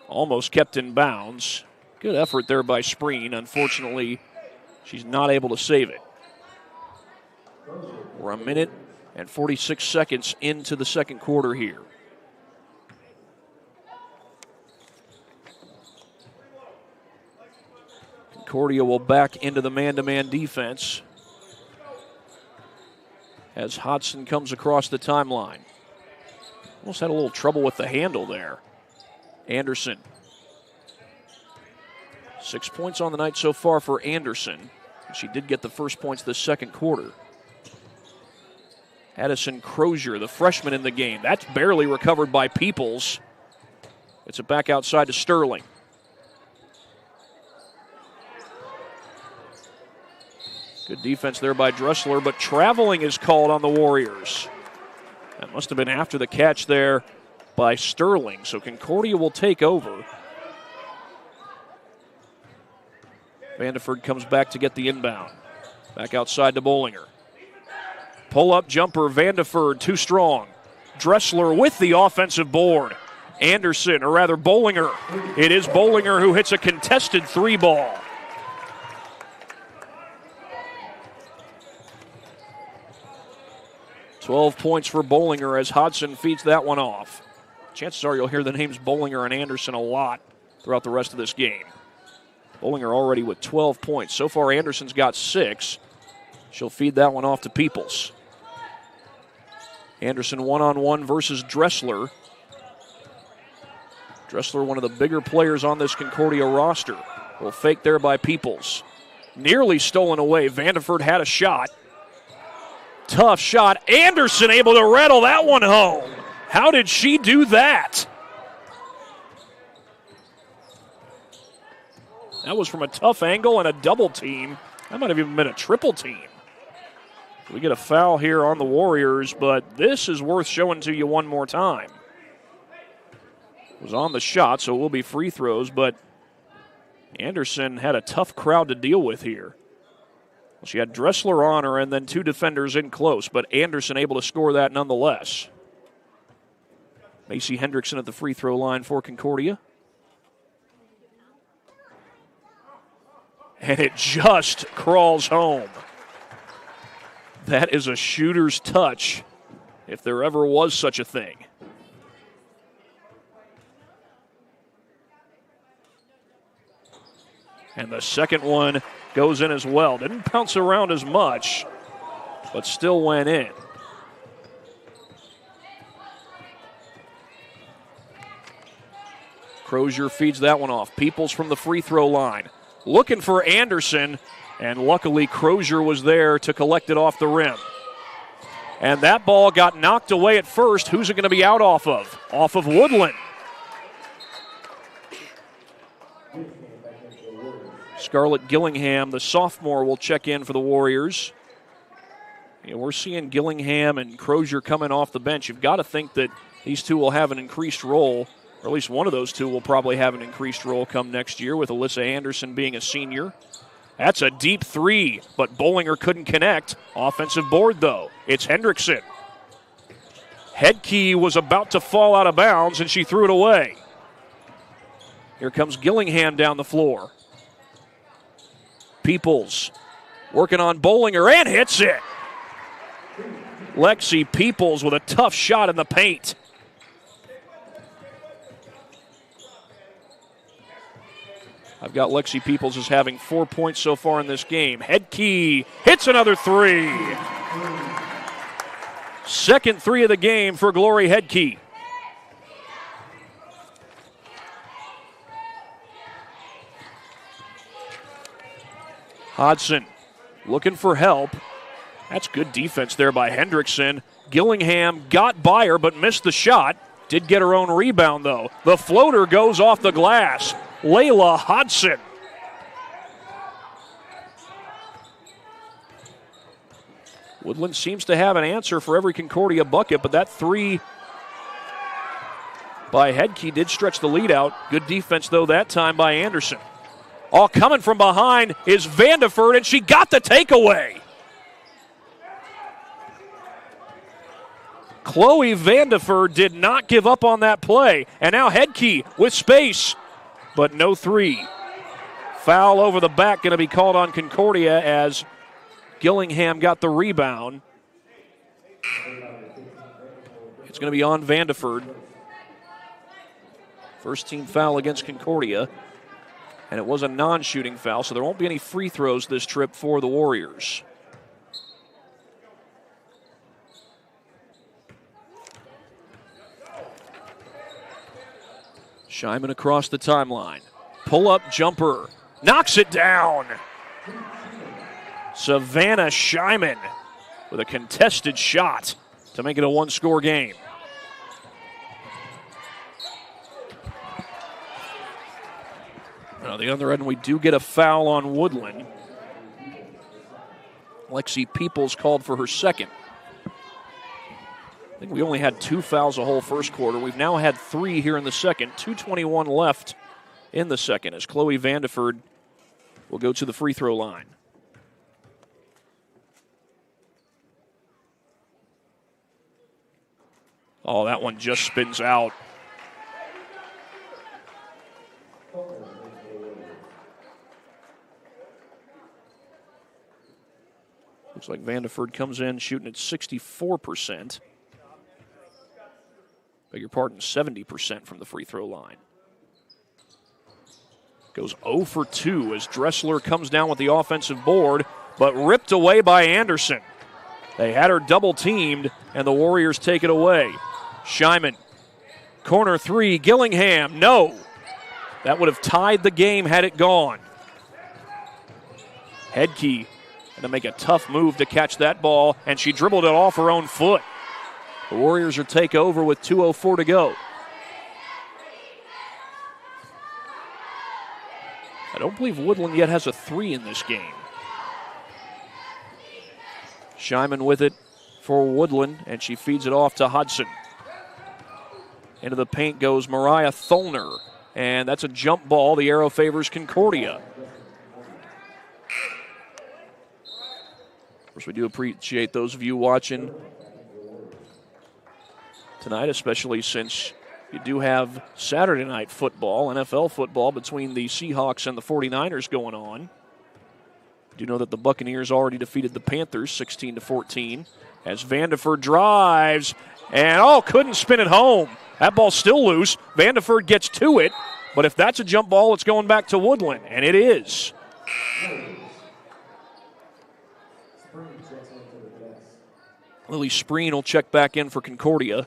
Almost kept in bounds. Good effort there by Spreen. Unfortunately, she's not able to save it. We're a minute and 46 seconds into the second quarter here. Concordia will back into the man-to-man defense as Hodson comes across the timeline. Almost had a little trouble with the handle there. Anderson. 6 points on the night so far for Anderson. She did get the first points this second quarter. Addison Crozier, the freshman in the game. That's barely recovered by Peoples. It's it back outside to Sterling. Good defense there by Dressler, but traveling is called on the Warriors. That must have been after the catch there by Sterling, so Concordia will take over. Vandeford comes back to get the inbound. Back outside to Bollinger. Pull-up jumper, Vandeford, too strong. Dressler with the offensive board. Anderson, or rather Bollinger. It is Bollinger who hits a contested three ball. "12 points for Bollinger as Hodson feeds that one off. Chances are you'll hear the names Bollinger and Anderson a lot throughout the rest of this game. Bollinger already with 12 points. So far, Anderson's got 6. She'll feed that one off to Peoples. Anderson one-on-one versus Dressler. Dressler, one of the bigger players on this Concordia roster. Will fake there by Peoples. Nearly stolen away. Vandeford had a shot. Tough shot. Anderson able to rattle that one home. How did she do that? That was from a tough angle and a double team. That might have even been a triple team. We get a foul here on the Warriors, but this is worth showing to you one more time. It was on the shot, so it will be free throws, but Anderson had a tough crowd to deal with here. Well, she had Dressler on her and then 2 defenders in close, but Anderson able to score that nonetheless. Macy Hendrickson at the free throw line for Concordia. And it just crawls home. That is a shooter's touch, if there ever was such a thing. And the second one goes in as well. Didn't bounce around as much, but still went in. Crozier feeds that one off. Peoples from the free throw line. Looking for Anderson, and luckily Crozier was there to collect it off the rim. And that ball got knocked away at first. Who's it going to be out off of? Off of Woodlan. Scarlett Gillingham, the sophomore, will check in for the Warriors. We're seeing Gillingham and Crozier coming off the bench. You've got to think that these two will have an increased role, or at least one of those two will probably have an increased role come next year, with Alyssa Anderson being a senior. That's a deep three, but Bollinger couldn't connect. Offensive board, though. It's Hendrickson. Headkey was about to fall out of bounds, and she threw it away. Here comes Gillingham down the floor. Peoples working on Bollinger and hits it. Lexi Peoples with a tough shot in the paint. I've got Lexi Peoples as having 4 points so far in this game. Headkey hits another three. Second three of the game for Glory Headkey. Hodson looking for help. That's good defense there by Hendrickson. Gillingham got by her but missed the shot. Did get her own rebound, though. The floater goes off the glass. Layla Hodson. Woodland seems to have an answer for every Concordia bucket, but that three by Hedke did stretch the lead out. Good defense, though, that time by Anderson. All coming from behind is Vandeford, and she got the takeaway. Chloe Vandeford did not give up on that play. And now Hedke with space, but no three. Foul over the back going to be called on Concordia as Gillingham got the rebound. It's going to be on Vandeford. First team foul against Concordia. And it was a non-shooting foul, so there won't be any free throws this trip for the Warriors. Scheiman across the timeline. Pull-up jumper. Knocks it down. Savannah Scheiman with a contested shot to make it a one-score game. On the other end, we do get a foul on Woodlan. Lexi Peoples called for her second. I think we only had 2 fouls the whole first quarter. We've now had 3 here in the second. 2:21 left in the second as Chloe Vandeford will go to the free throw line. Oh, that one just spins out. Looks like Vandeford comes in shooting at 64%. Beg your pardon, 70% from the free throw line. Goes 0 for 2 as Dressler comes down with the offensive board, but ripped away by Anderson. They had her double teamed, and the Warriors take it away. Scheiman, corner three, Gillingham, no. That would have tied the game had it gone. Hedke had to make a tough move to catch that ball, and she dribbled it off her own foot. The Warriors will take over with 2:04 to go. I don't believe Woodland yet has a 3 in this game. Scheiman with it for Woodland, and she feeds it off to Hudson. Into the paint goes Mariah Tholner, and that's a jump ball. The arrow favors Concordia. Of course, we do appreciate those of you watching tonight, especially since you do have Saturday night football, NFL football, between the Seahawks and the 49ers going on. You do know that the Buccaneers already defeated the Panthers 16-14 as Vandeford drives and, couldn't spin it home. That ball's still loose. Vandeford gets to it, but if that's a jump ball, it's going back to Woodland, and it is. Lily Spreen will check back in for Concordia.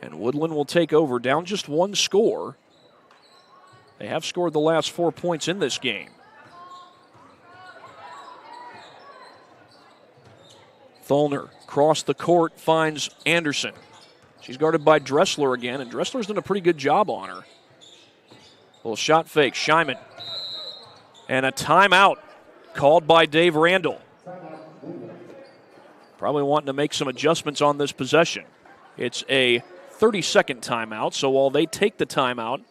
And Woodland will take over, down just 1 score. They have scored the last 4 points in this game. Tholner, cross the court, finds Anderson. She's guarded by Dressler again, and Dressler's done a pretty good job on her. Little shot fake, Scheiman. And a timeout called by Dave Randall. Probably wanting to make some adjustments on this possession. It's a 30-second timeout, so while they take the timeout,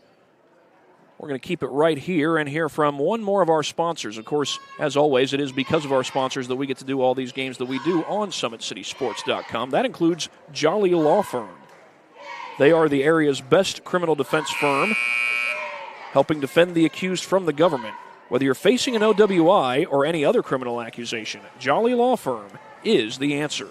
we're going to keep it right here and hear from one more of our sponsors. Of course, as always, it is because of our sponsors that we get to do all these games that we do on SummitCitySports.com. That includes Jolly Law Firm. They are the area's best criminal defense firm, helping defend the accused from the government. Whether you're facing an OWI or any other criminal accusation, Jolly Law Firm is the answer.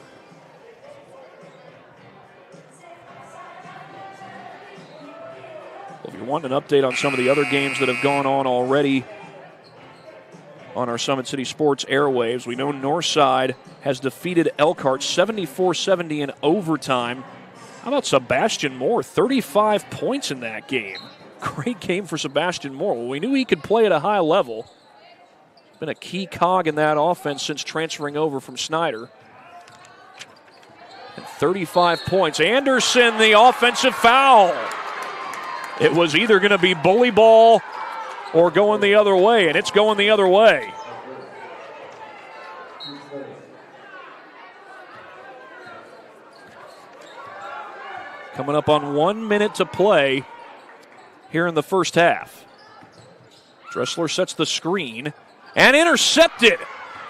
If you want an update on some of the other games that have gone on already on our Summit City Sports airwaves, we know Northside has defeated Elkhart 74-70 in overtime. How about Sebastian Moore? 35 points in that game. Great game for Sebastian Moore. Well, we knew he could play at a high level. Been a key cog in that offense since transferring over from Snyder. And 35 points. Anderson, the offensive foul. It was either going to be bully ball or going the other way, and it's going the other way. Coming up on 1 minute to play here in the first half. Dressler sets the screen and intercepted.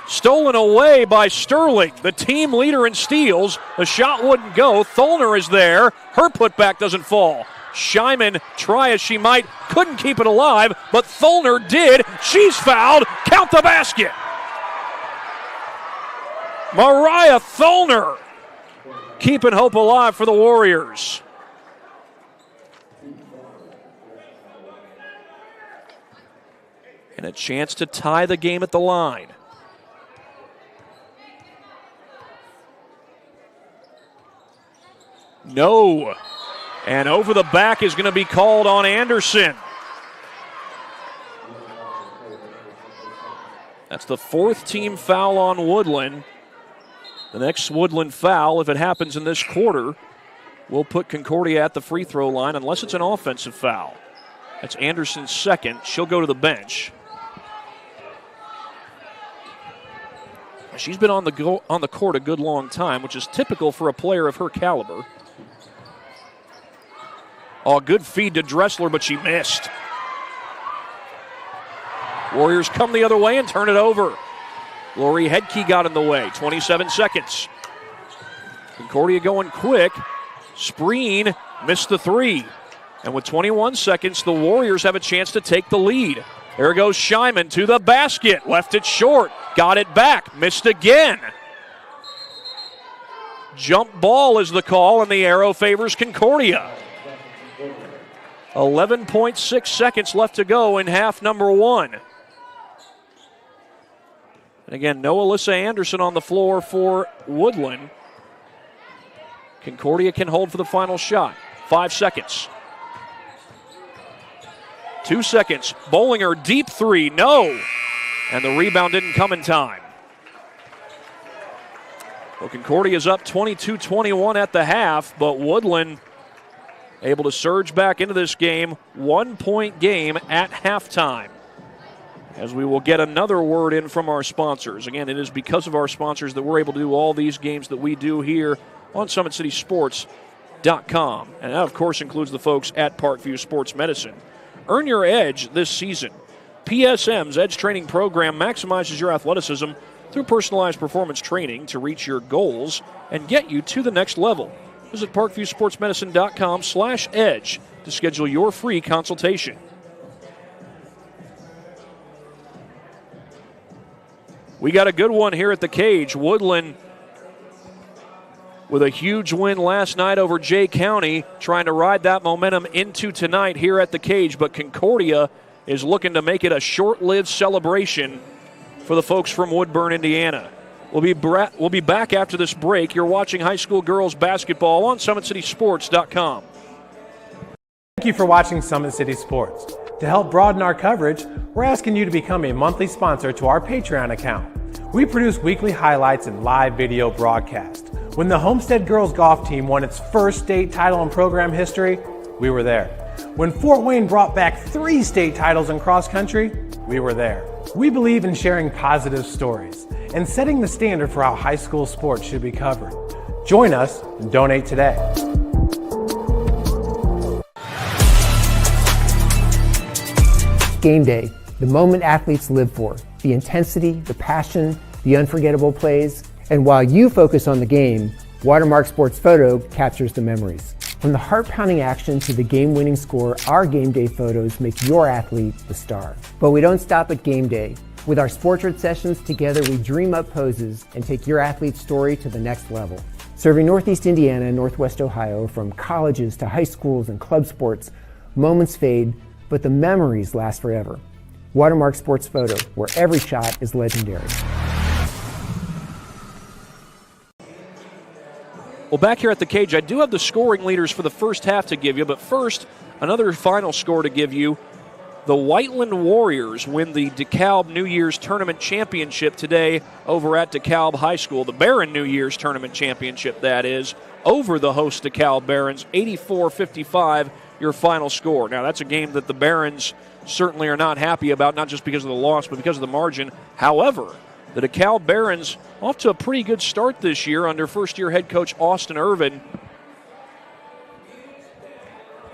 Stolen away by Sterling, the team leader in steals. The shot wouldn't go. Tholner is there. Her putback doesn't fall. Scheiman, try as she might, couldn't keep it alive, but Tholner did. She's fouled. Count the basket. Mariah Tholner keeping hope alive for the Warriors. And a chance to tie the game at the line. No. And over the back is going to be called on Anderson. That's the fourth team foul on Woodlan. The next Woodlan foul, if it happens in this quarter, will put Concordia at the free throw line unless it's an offensive foul. That's Anderson's second. She'll go to the bench. She's been on the court a good long time, which is typical for a player of her caliber. Oh, good feed to Dressler, but she missed. Warriors come the other way and turn it over. Lori Hedke got in the way. 27 seconds. Concordia going quick. Spreen missed the three. And with 21 seconds, the Warriors have a chance to take the lead. There goes Scheiman to the basket. Left it short. Got it back. Missed again. Jump ball is the call, and the arrow favors Concordia. 11.6 seconds left to go in half number one. And again, no Alyssa Anderson on the floor for Woodlan. Concordia can hold for the final shot. 5 seconds. 2 seconds. Bollinger, deep three. No. And the rebound didn't come in time. Well, Concordia's up 22-21 at the half, but Woodlan able to surge back into this game. 1 point game at halftime. As we will get another word in from our sponsors. Again, it is because of our sponsors that we're able to do all these games that we do here on SummitCitySports.com. And that, of course, includes the folks at Parkview Sports Medicine. Earn your edge this season. PSM's Edge Training Program maximizes your athleticism through personalized performance training to reach your goals and get you to the next level. Visit ParkviewSportsMedicine.com/edge to schedule your free consultation. We got a good one here at the Cage. Woodlan with a huge win last night over Jay County, trying to ride that momentum into tonight here at the Cage. But Concordia is looking to make it a short-lived celebration for the folks from Woodburn, Indiana. We'll be back after this break. You're watching high school girls basketball on SummitCitySports.com. Thank you for watching Summit City Sports. To help broaden our coverage, we're asking you to become a monthly sponsor to our Patreon account. We produce weekly highlights and live video broadcasts. When the Homestead girls golf team won its first state title in program history, we were there. When Fort Wayne brought back 3 state titles in cross country, we were there. We believe in sharing positive stories and setting the standard for how high school sports should be covered. Join us and donate today. Game day, the moment athletes live for, the intensity, the passion, the unforgettable plays. And while you focus on the game, Watermark Sports Photo captures the memories. From the heart-pounding action to the game-winning score, our game day photos make your athlete the star. But we don't stop at game day. With our Sportrait sessions, together we dream up poses and take your athlete's story to the next level. Serving Northeast Indiana and Northwest Ohio, from colleges to high schools and club sports, moments fade, but the memories last forever. Watermark Sports Photo, where every shot is legendary. Well, back here at the Cage, I do have the scoring leaders for the first half to give you, but first, another final score to give you. The Whiteland Warriors win the DeKalb New Year's Tournament Championship today over at DeKalb High School. The Barron New Year's Tournament Championship, that is, over the host DeKalb Barons, 84-55, your final score. Now, that's a game that the Barons certainly are not happy about, not just because of the loss, but because of the margin. However, the DeKalb Barons off to a pretty good start this year under first-year head coach Austin Irvin.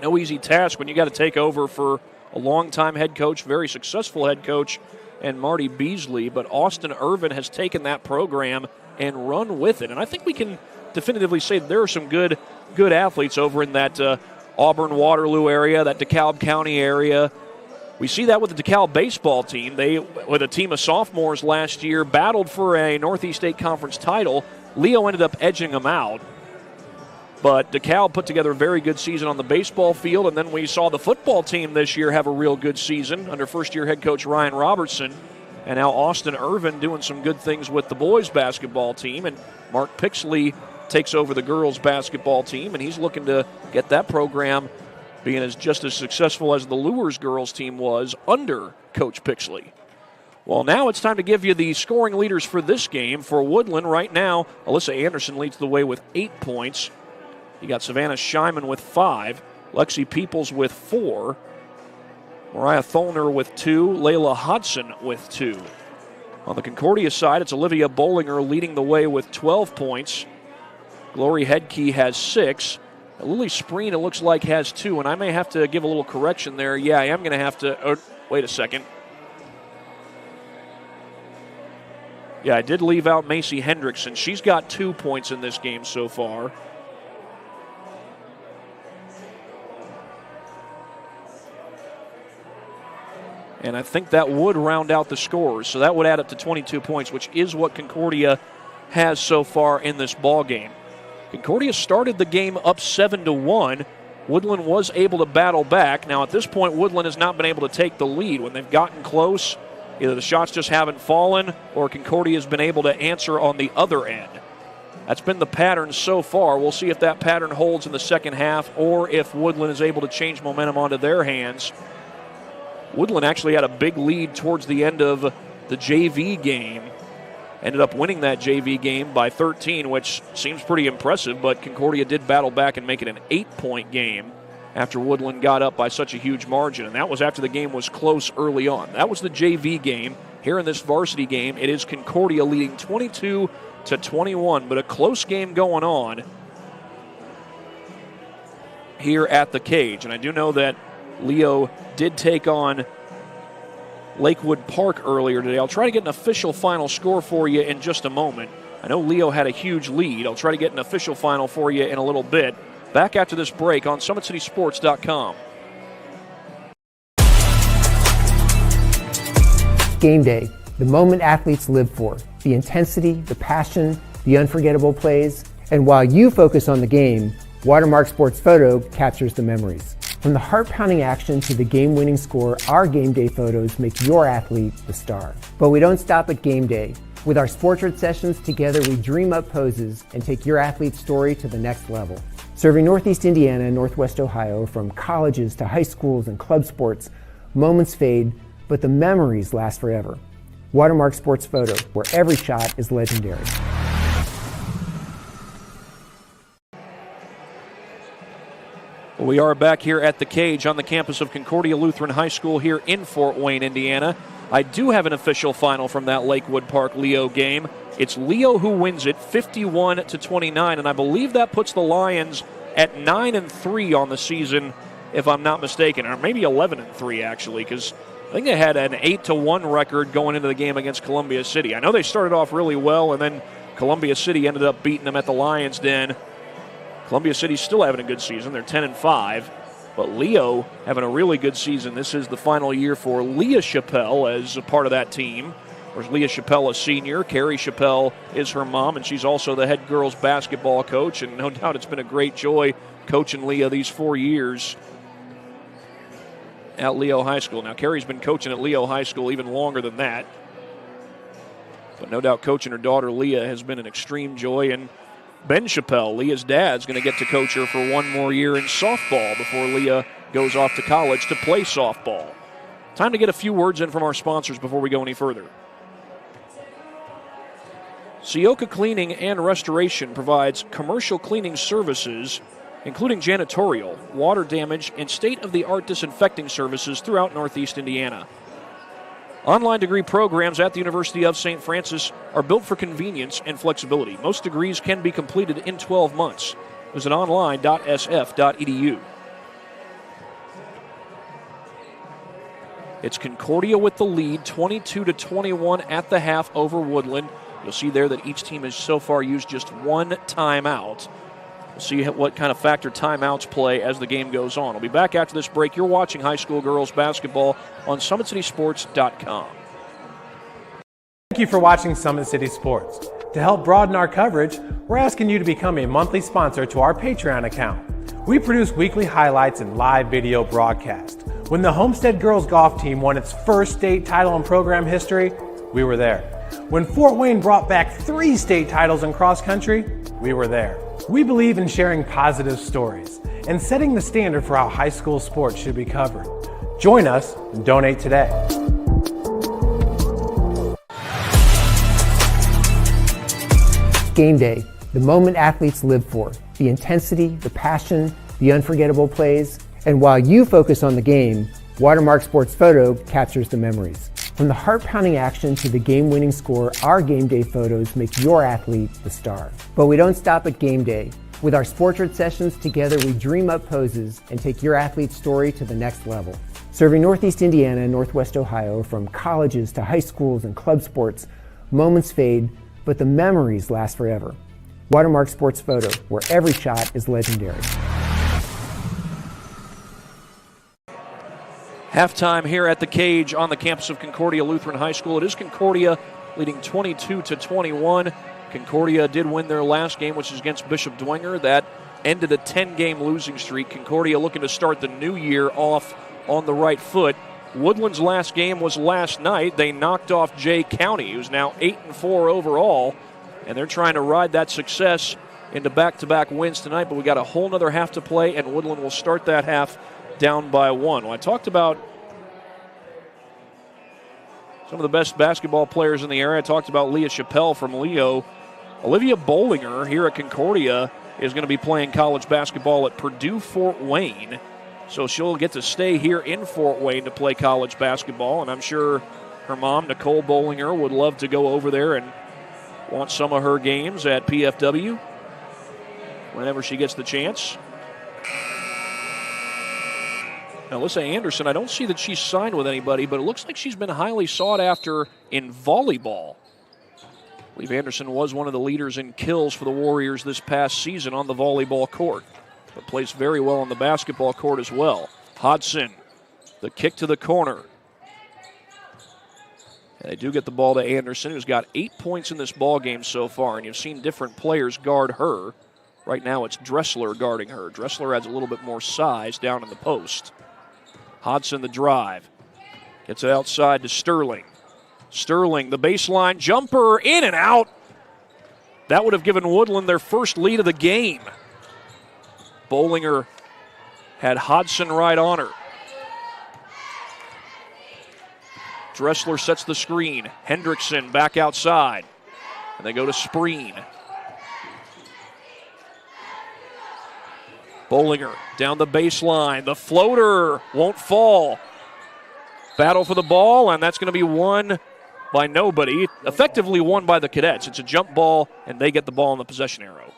No easy task when you got to take over for a longtime head coach, very successful head coach, and Marty Beasley. But Austin Irvin has taken that program and run with it. And I think we can definitively say that there are some good athletes over in that Auburn-Waterloo area, that DeKalb County area. We see that with the DeKalb baseball team. They, with a team of sophomores last year, battled for a Northeast State Conference title. Leo ended up edging them out. But DeKalb put together a very good season on the baseball field, and then we saw the football team this year have a real good season under first-year head coach Ryan Robertson. And now Austin Irvin doing some good things with the boys basketball team, and Mark Pixley takes over the girls basketball team, and he's looking to get that program being just as successful as the Lures girls team was under Coach Pixley. Well, now it's time to give you the scoring leaders for this game. For Woodland right now, Alyssa Anderson leads the way with 8 points. You got Savannah Scheinman with 5, Lexi Peoples with 4, Mariah Tholner with 2, Layla Hodson with 2. On the Concordia side, it's Olivia Bollinger leading the way with 12 points. Glory Headkey has 6. Lily Spreen, it looks like, has 2, and I may have to give a little correction there. Yeah, I am going to have to. Wait a second. Yeah, I did leave out Macy Hendrickson. She's got 2 points in this game so far. And I think that would round out the scores. So that would add up to 22 points, which is what Concordia has so far in this ball game. Concordia started the game up 7-1. Woodland was able to battle back. Now, at this point, Woodland has not been able to take the lead. When they've gotten close, either the shots just haven't fallen or Concordia has been able to answer on the other end. That's been the pattern so far. We'll see if that pattern holds in the second half or if Woodland is able to change momentum onto their hands. Woodland actually had a big lead towards the end of the JV game. Ended up winning that JV game by 13, which seems pretty impressive, but Concordia did battle back and make it an 8-point game after Woodland got up by such a huge margin, and that was after the game was close early on. That was the JV game. Here in this varsity game, it is Concordia leading 22-21, but a close game going on here at the Cage. And I do know that Leo did take on Lakewood Park earlier today. I'll try to get an official final score for you in just a moment. I know Leo had a huge lead. I'll try to get an official final for you in a little bit. Back after this break on SummitCitySports.com. Game day, the moment athletes live for, the intensity, the passion, the unforgettable plays, and while you focus on the game, Watermark Sports Photo captures the memories. From the heart-pounding action to the game-winning score, our game day photos make your athlete the star. But we don't stop at game day. With our Sportrait sessions, together we dream up poses and take your athlete's story to the next level. Serving Northeast Indiana and Northwest Ohio, from colleges to high schools and club sports, moments fade, but the memories last forever. Watermark Sports Photo, where every shot is legendary. We are back here at the Cage on the campus of Concordia Lutheran High School here in Fort Wayne, Indiana. I do have an official final from that Lakewood Park Leo game. It's Leo who wins it 51-29, and I believe that puts the Lions at 9-3 on the season, if I'm not mistaken, or maybe 11-3 actually, because I think they had an 8-1 record going into the game against Columbia City. I know they started off really well, and then Columbia City ended up beating them at the Lions Den. Columbia City's still having a good season. They're 10-5. But Leo having a really good season. This is the final year for Leah Chappelle as a part of that team. There's Leah Chappelle, a senior. Carrie Chappelle is her mom, and she's also the head girls basketball coach. And no doubt it's been a great joy coaching Leah these 4 years at Leo High School. Now, Carrie's been coaching at Leo High School even longer than that. But no doubt coaching her daughter Leah has been an extreme joy. And Ben Chappelle, Leah's dad's going to get to coach her for one more year in softball before Leah goes off to college to play softball. Time to get a few words in from our sponsors before we go any further. Sioka Cleaning and Restoration provides commercial cleaning services, including janitorial, water damage, and state-of-the-art disinfecting services throughout Northeast Indiana. Online degree programs at the University of St. Francis are built for convenience and flexibility. Most degrees can be completed in 12 months. Visit online.sf.edu. It's Concordia with the lead, 22-21 at the half over Woodlan. You'll see there that each team has so far used just one timeout. We'll see what kind of factor timeouts play as the game goes on. We'll be back after this break. You're watching high school girls basketball on SummitCitySports.com. Thank you for watching Summit City Sports. To help broaden our coverage, we're asking you to become a monthly sponsor to our Patreon account. We produce weekly highlights and live video broadcasts. When the Homestead girls golf team won its first state title in program history, we were there. When Fort Wayne brought back 3 state titles in cross country, we were there. We believe in sharing positive stories and setting the standard for how high school sports should be covered. Join us and donate today. Game day, the moment athletes live for, the intensity, the passion, the unforgettable plays. And while you focus on the game, Watermark Sports Photo captures the memories. From the heart-pounding action to the game-winning score, our game day photos make your athlete the star. But we don't stop at game day. With our Sportrait sessions, together we dream up poses and take your athlete's story to the next level. Serving Northeast Indiana and Northwest Ohio, from colleges to high schools and club sports, moments fade, but the memories last forever. Watermark Sports Photo, where every shot is legendary. Halftime here at the Cage on the campus of Concordia Lutheran High School. It is Concordia leading 22-21. Concordia did win their last game, which is against Bishop Dwenger. That ended a 10-game losing streak. Concordia looking to start the new year off on the right foot. Woodland's last game was last night. They knocked off Jay County, who's now 8-4 overall, and they're trying to ride that success into back-to-back wins tonight, but we got a whole nother half to play, and Woodland will start that half down by 1. Well, I talked about some of the best basketball players in the area. I talked about Leah Chappelle from Leo. Olivia Bollinger here at Concordia is going to be playing college basketball at Purdue Fort Wayne. So she'll get to stay here in Fort Wayne to play college basketball, and I'm sure her mom, Nicole Bollinger, would love to go over there and watch some of her games at PFW whenever she gets the chance. Now, Alyssa Anderson, I don't see that she's signed with anybody, but it looks like she's been highly sought after in volleyball. I believe Anderson was one of the leaders in kills for the Warriors this past season on the volleyball court, but plays very well on the basketball court as well. Hodson, the kick to the corner. And they do get the ball to Anderson, who's got 8 points in this ball game so far, and you've seen different players guard her. Right now it's Dressler guarding her. Dressler adds a little bit more size down in the post. Hodson the drive. Gets it outside to Sterling. Sterling, the baseline jumper, in and out. That would have given Woodland their first lead of the game. Bollinger had Hodson right on her. Dressler sets the screen. Hendrickson back outside. And they go to Spreen. Bollinger down the baseline. The floater won't fall. Battle for the ball, and that's going to be won by nobody. Effectively won by the Cadets. It's a jump ball, and they get the ball on the possession arrow.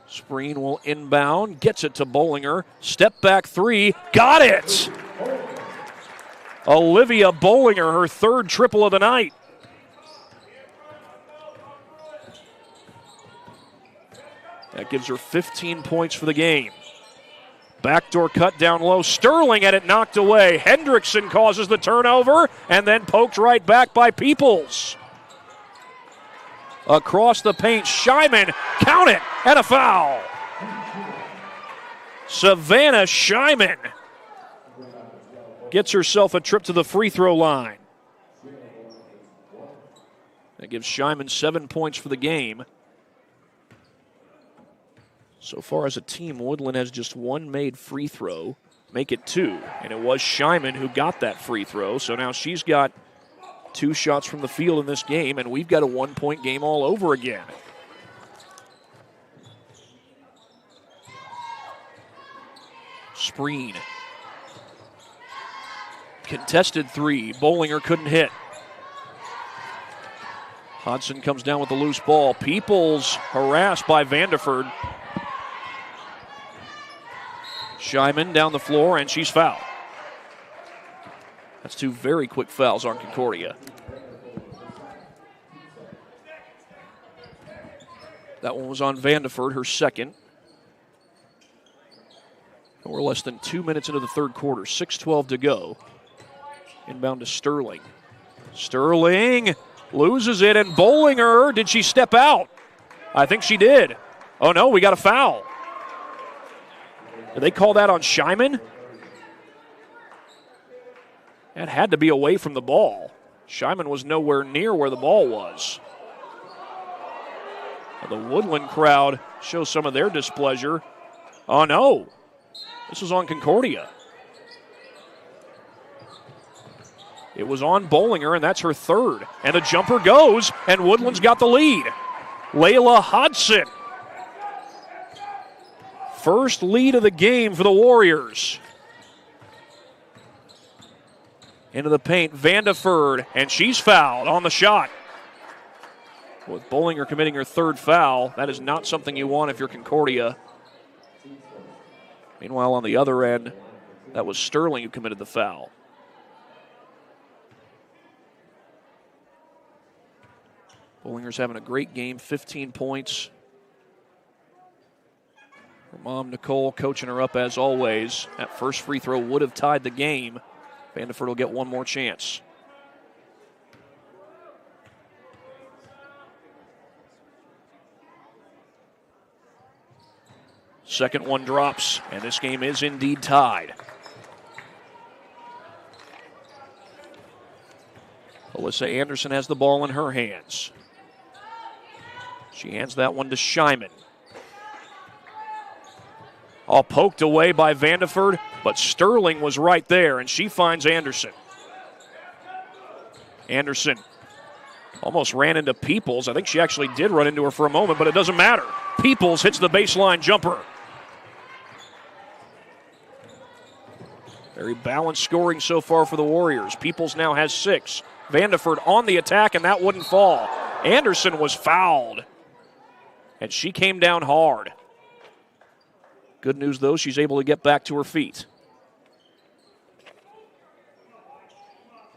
Spreen will inbound, gets it to Bollinger. Step back three, got it! Olivia Bollinger, her third triple of the night. That gives her 15 points for the game. Backdoor cut down low. Sterling had it knocked away. Hendrickson causes the turnover and then poked right back by Peoples. Across the paint, Shyman, count it, and a foul. Savannah Shyman gets herself a trip to the free throw line. That gives Shyman 7 points for the game. So far as a team, Woodlan has just one made free throw, make it 2. And it was Shyman who got that free throw. So now she's got 2 shots from the field in this game, and we've got a 1-point game all over again. Spreen. Contested 3. Bollinger couldn't hit. Hodson comes down with the loose ball. Peoples harassed by Vandeford. Shyman down the floor, and she's fouled. That's 2 very quick fouls on Concordia. That one was on Vandeford, her second. And we're less than 2 minutes into the third quarter, 6:12 to go. Inbound to Sterling. Sterling loses it, and Bollinger, did she step out? I think she did. Oh no, we got a foul. Did they call that on Shyman? That had to be away from the ball. Shyman was nowhere near where the ball was. The Woodland crowd shows some of their displeasure. Oh no, this was on Concordia. It was on Bollinger, and that's her third. And the jumper goes, and Woodland's got the lead. Layla Hodson. First lead of the game for the Warriors. Into the paint, Vandeford, and she's fouled on the shot. With Bollinger committing her third foul, that is not something you want if you're Concordia. Meanwhile, on the other end, that was Sterling who committed the foul. Bollinger's having a great game, 15 points. Her mom, Nicole, coaching her up as always. That first free throw would have tied the game. Vandeford will get one more chance. Second one drops, and this game is indeed tied. Alyssa Anderson has the ball in her hands. She hands that one to Shyman. All poked away by Vandeford, but Sterling was right there, and she finds Anderson. Anderson almost ran into Peoples. I think she actually did run into her for a moment, but it doesn't matter. Peoples hits the baseline jumper. Very balanced scoring so far for the Warriors. Peoples now has 6. Vandeford on the attack, and that wouldn't fall. Anderson was fouled, and she came down hard. Good news, though, she's able to get back to her feet.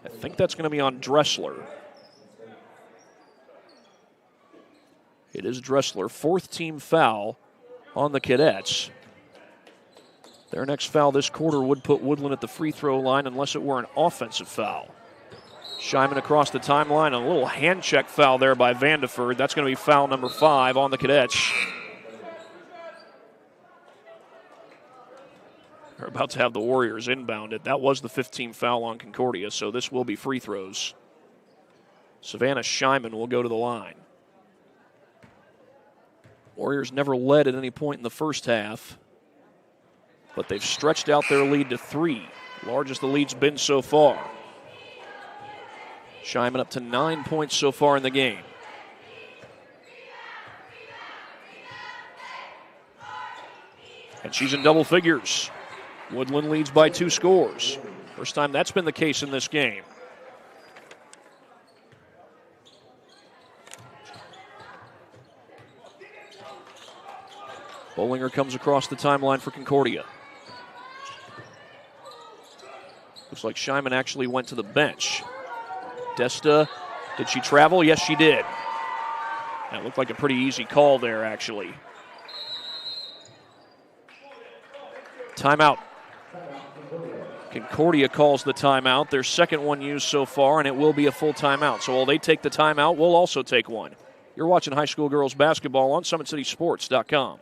I think that's going to be on Dressler. It is Dressler, 4th team foul on the Cadets. Their next foul this quarter would put Woodland at the free throw line unless it were an offensive foul. Shyman across the timeline, a little hand check foul there by Vandeford. That's going to be foul number 5 on the Cadets. They're about to have the Warriors inbounded. That was the 15th foul on Concordia, so this will be free throws. Savannah Shyman will go to the line. Warriors never led at any point in the first half, but they've stretched out their lead to 3, largest the lead's been so far. Shyman up to 9 points so far in the game. And she's in double figures. Woodland leads by 2 scores. First time that's been the case in this game. Bollinger comes across the timeline for Concordia. Looks like Shyman actually went to the bench. Desta, did she travel? Yes, she did. That looked like a pretty easy call there, actually. Timeout. Concordia calls the timeout. Their second one used so far, and it will be a full timeout. So while they take the timeout, we'll also take one. You're watching high school girls basketball on SummitCitySports.com.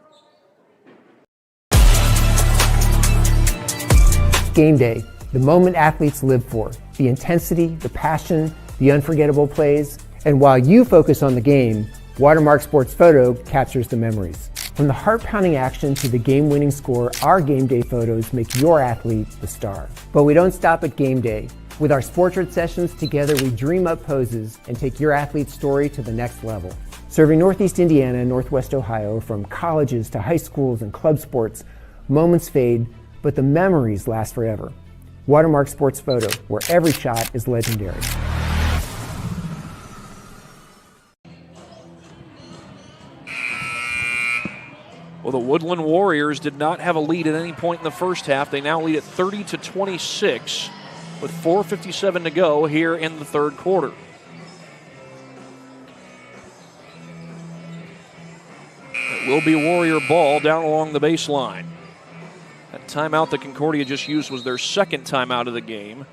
Game day, the moment athletes live for, the intensity, the passion, the unforgettable plays, and while you focus on the game, Watermark Sports Photo captures the memories. From the heart-pounding action to the game-winning score, our game day photos make your athlete the star. But we don't stop at game day. With our Sportrait sessions, together we dream up poses and take your athlete's story to the next level. Serving Northeast Indiana and Northwest Ohio, from colleges to high schools and club sports, moments fade, but the memories last forever. Watermark Sports Photo, where every shot is legendary. Well, the Woodlan Warriors did not have a lead at any point in the first half. They now lead at 30-26 with 4:57 to go here in the third quarter. It will be Warrior ball down along the baseline. That timeout that Concordia just used was their second timeout of the game.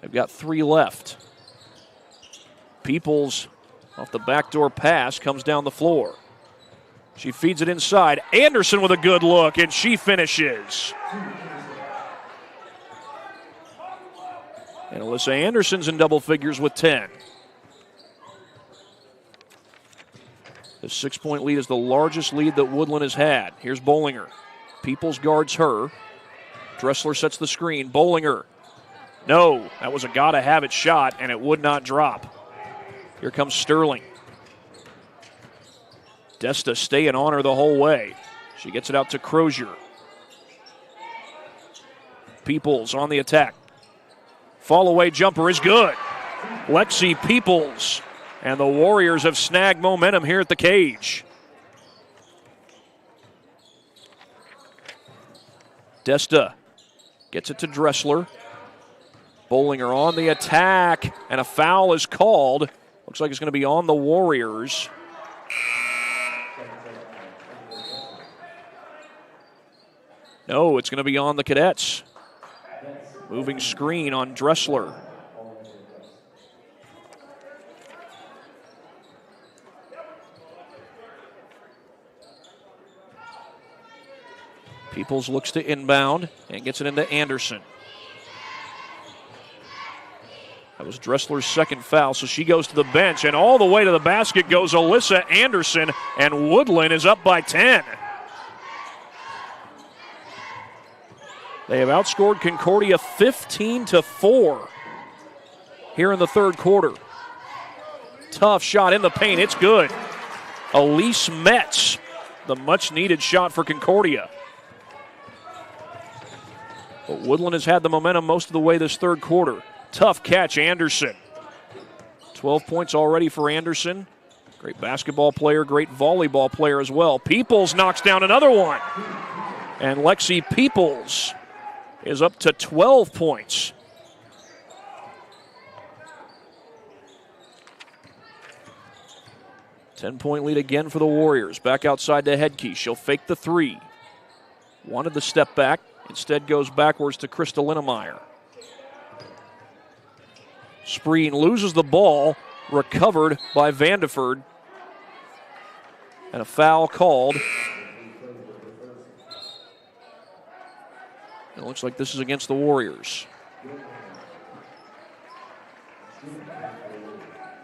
They've got 3 left. Peoples off the backdoor pass comes down the floor. She feeds it inside. Anderson with a good look, and she finishes. And Alyssa Anderson's in double figures with 10. The 6-point lead is the largest lead that Woodlan has had. Here's Bollinger. Peoples guards her. Dressler sets the screen. Bollinger. No, that was a gotta-have-it shot, and it would not drop. Here comes Sterling. Desta staying on her the whole way. She gets it out to Crozier. Peoples on the attack. Fall-away jumper is good. Lexi Peoples. And the Warriors have snagged momentum here at the cage. Desta gets it to Dressler. Bollinger on the attack, and a foul is called. Looks like it's going to be on the Warriors. No, it's going to be on the Cadets. Moving screen on Dressler. Peoples looks to inbound and gets it into Anderson. That was Dressler's second foul, so she goes to the bench, and all the way to the basket goes Alyssa Anderson, and Woodlan is up by 10. They have outscored Concordia 15-4 here in the third quarter. Tough shot in the paint. It's good. Elise Metz, the much-needed shot for Concordia. But Woodlan has had the momentum most of the way this third quarter. Tough catch, Anderson. 12 points already for Anderson. Great basketball player, great volleyball player as well. Peoples knocks down another one. And Lexi Peoples is up to 12 points. Ten-point lead again for the Warriors. Back outside to Hedke. She'll fake the three. Wanted the step back. Instead goes backwards to Krista Linnemeyer. Spreen loses the ball. Recovered by Vandeford. And a foul called. It looks like this is against the Warriors.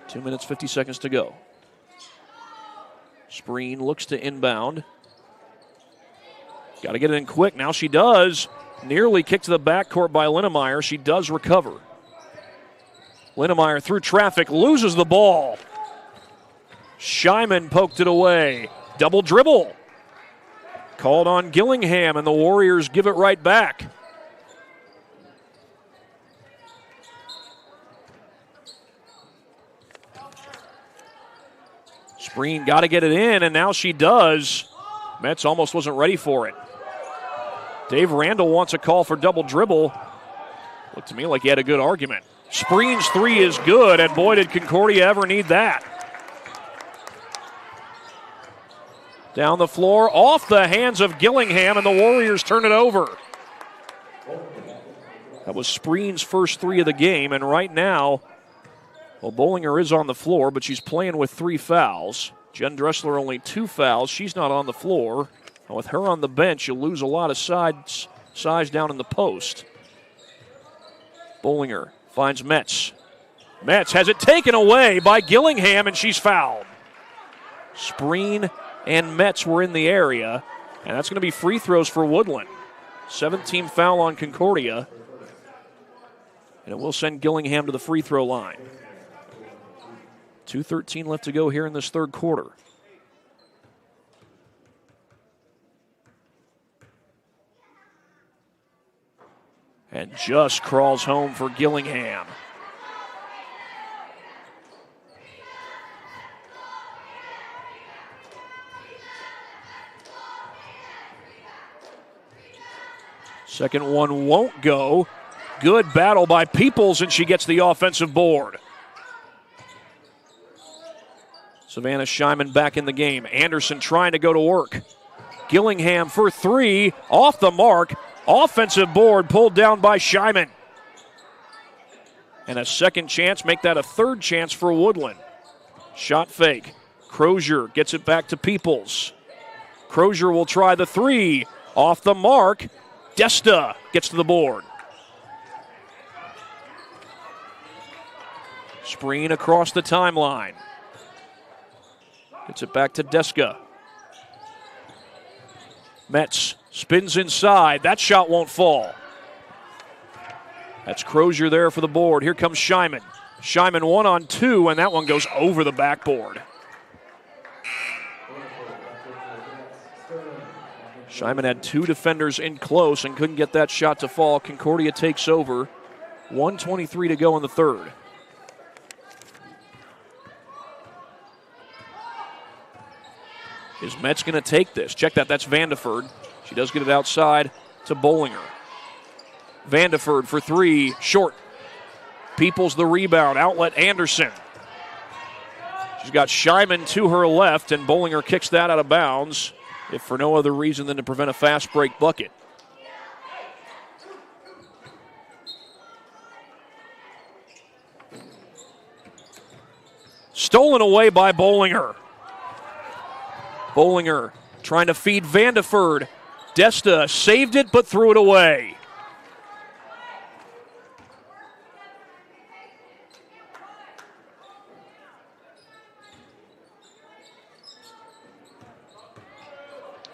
2 minutes, 50 seconds to go. Spreen looks to inbound. Got to get it in quick. Now she does. Nearly kicked to the backcourt by Linnemeyer. She does recover. Linnemeyer through traffic, loses the ball. Scheiman poked it away. Double dribble. Called on Gillingham, and the Warriors give it right back. Spreen got to get it in, and now she does. Metz almost wasn't ready for it. Dave Randall wants a call for double dribble. Looked to me like he had a good argument. Spreen's three is good, and boy, did Concordia ever need that. Down the floor, off the hands of Gillingham, and the Warriors turn it over. That was Spreen's first three of the game, and right now, well, Bollinger is on the floor, but she's playing with 3 fouls. Jen Dressler only 2 fouls. She's not on the floor. And with her on the bench, you'll lose a lot of size down in the post. Bollinger finds Metz. Metz has it taken away by Gillingham, and she's fouled. Spreen and Metz were in the area, and that's going to be free throws for Woodlan. 7th-team foul on Concordia, and it will send Gillingham to the free throw line. 2:13 left to go here in this third quarter. And just crawls home for Gillingham. Second one won't go. Good battle by Peoples, and she gets the offensive board. Savannah Scheiman back in the game. Anderson trying to go to work. Gillingham for three, off the mark. Offensive board pulled down by Scheiman. And a second chance, make that a third chance for Woodlan. Shot fake. Crozier gets it back to Peoples. Crozier will try the three. Off the mark. Desta gets to the board. Spreen across the timeline. Gets it back to Deska. Metz spins inside. That shot won't fall. That's Crozier there for the board. Here comes Scheiman. Scheiman 1-on-2, and that one goes over the backboard. Scheiman had two defenders in close and couldn't get that shot to fall. Concordia takes over. 1:23 to go in the third. Is Metz going to take this? Check that. That's Vandeford. She does get it outside to Bollinger. Vandeford for three. Short. Peoples the rebound. Outlet Anderson. She's got Scheiman to her left, and Bollinger kicks that out of bounds, if for no other reason than to prevent a fast break bucket. Stolen away by Bollinger. Bollinger trying to feed Vandeford. Desta saved it but threw it away.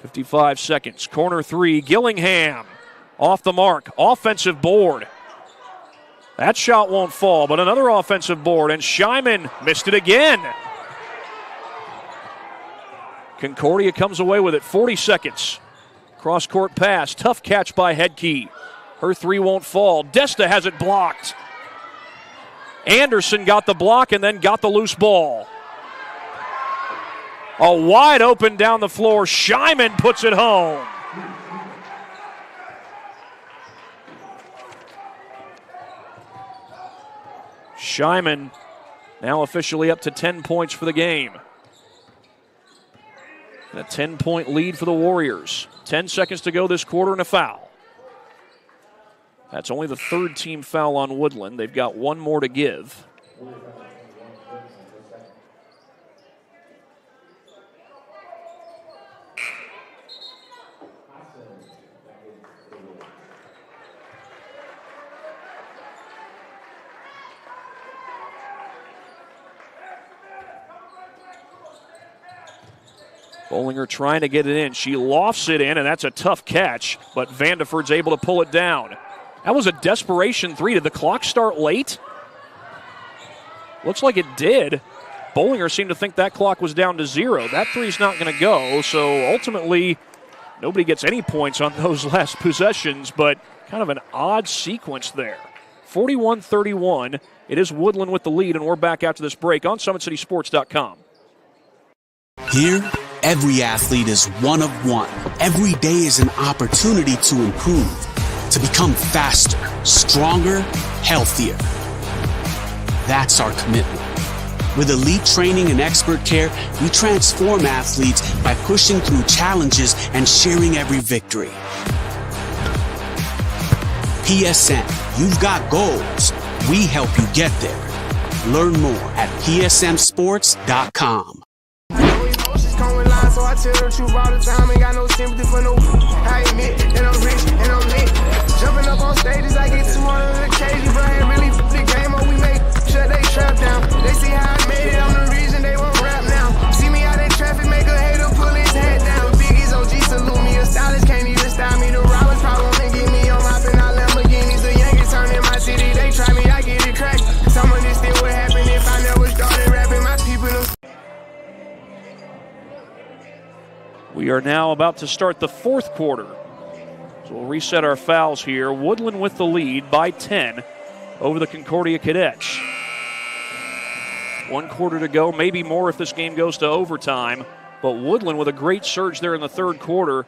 .55 seconds. Corner three. Gillingham off the mark. Offensive board. That shot won't fall, but another offensive board, and Scheiman missed it again. Concordia comes away with it. 40 seconds. Cross-court pass. Tough catch by Headkey. Her three won't fall. Desta has it blocked. Anderson got the block and then got the loose ball. A wide open down the floor. Scheiman puts it home. Scheiman now officially up to 10 points for the game. And a 10-point lead for the Warriors. 10 seconds to go this quarter and a foul. That's only the third team foul on Woodlan. They've got one more to give. Bollinger trying to get it in. She lofts it in, and that's a tough catch, but Vandeford's able to pull it down. That was a desperation three. Did the clock start late? Looks like it did. Bollinger seemed to think that clock was down to 0. That three's not going to go, so ultimately nobody gets any points on those last possessions, but kind of an odd sequence there. 41-31. It is Woodlan with the lead, and we're back after this break on SummitCitySports.com. Here, every athlete is one of one. Every day is an opportunity to improve, to become faster, stronger, healthier. That's our commitment. With elite training and expert care, we transform athletes by pushing through challenges and sharing every victory. PSM, you've got goals. We help you get there. Learn more at psmsports.com. So I tell the truth all the time, ain't got no sympathy for no. I admit that I'm rich and I'm lit. Jumping up on stages, I get 200 occasions, but I ain't really the game up. We make shut they trap down. They see how I made it, I'm the reason they won't rap now. See me out in traffic, make a hater pull it We are now about to start the fourth quarter. So we'll reset our fouls here. Woodlan with the lead by 10 over the Concordia Cadets. 1 quarter to go, maybe more if this game goes to overtime. But Woodlan with a great surge there in the third quarter.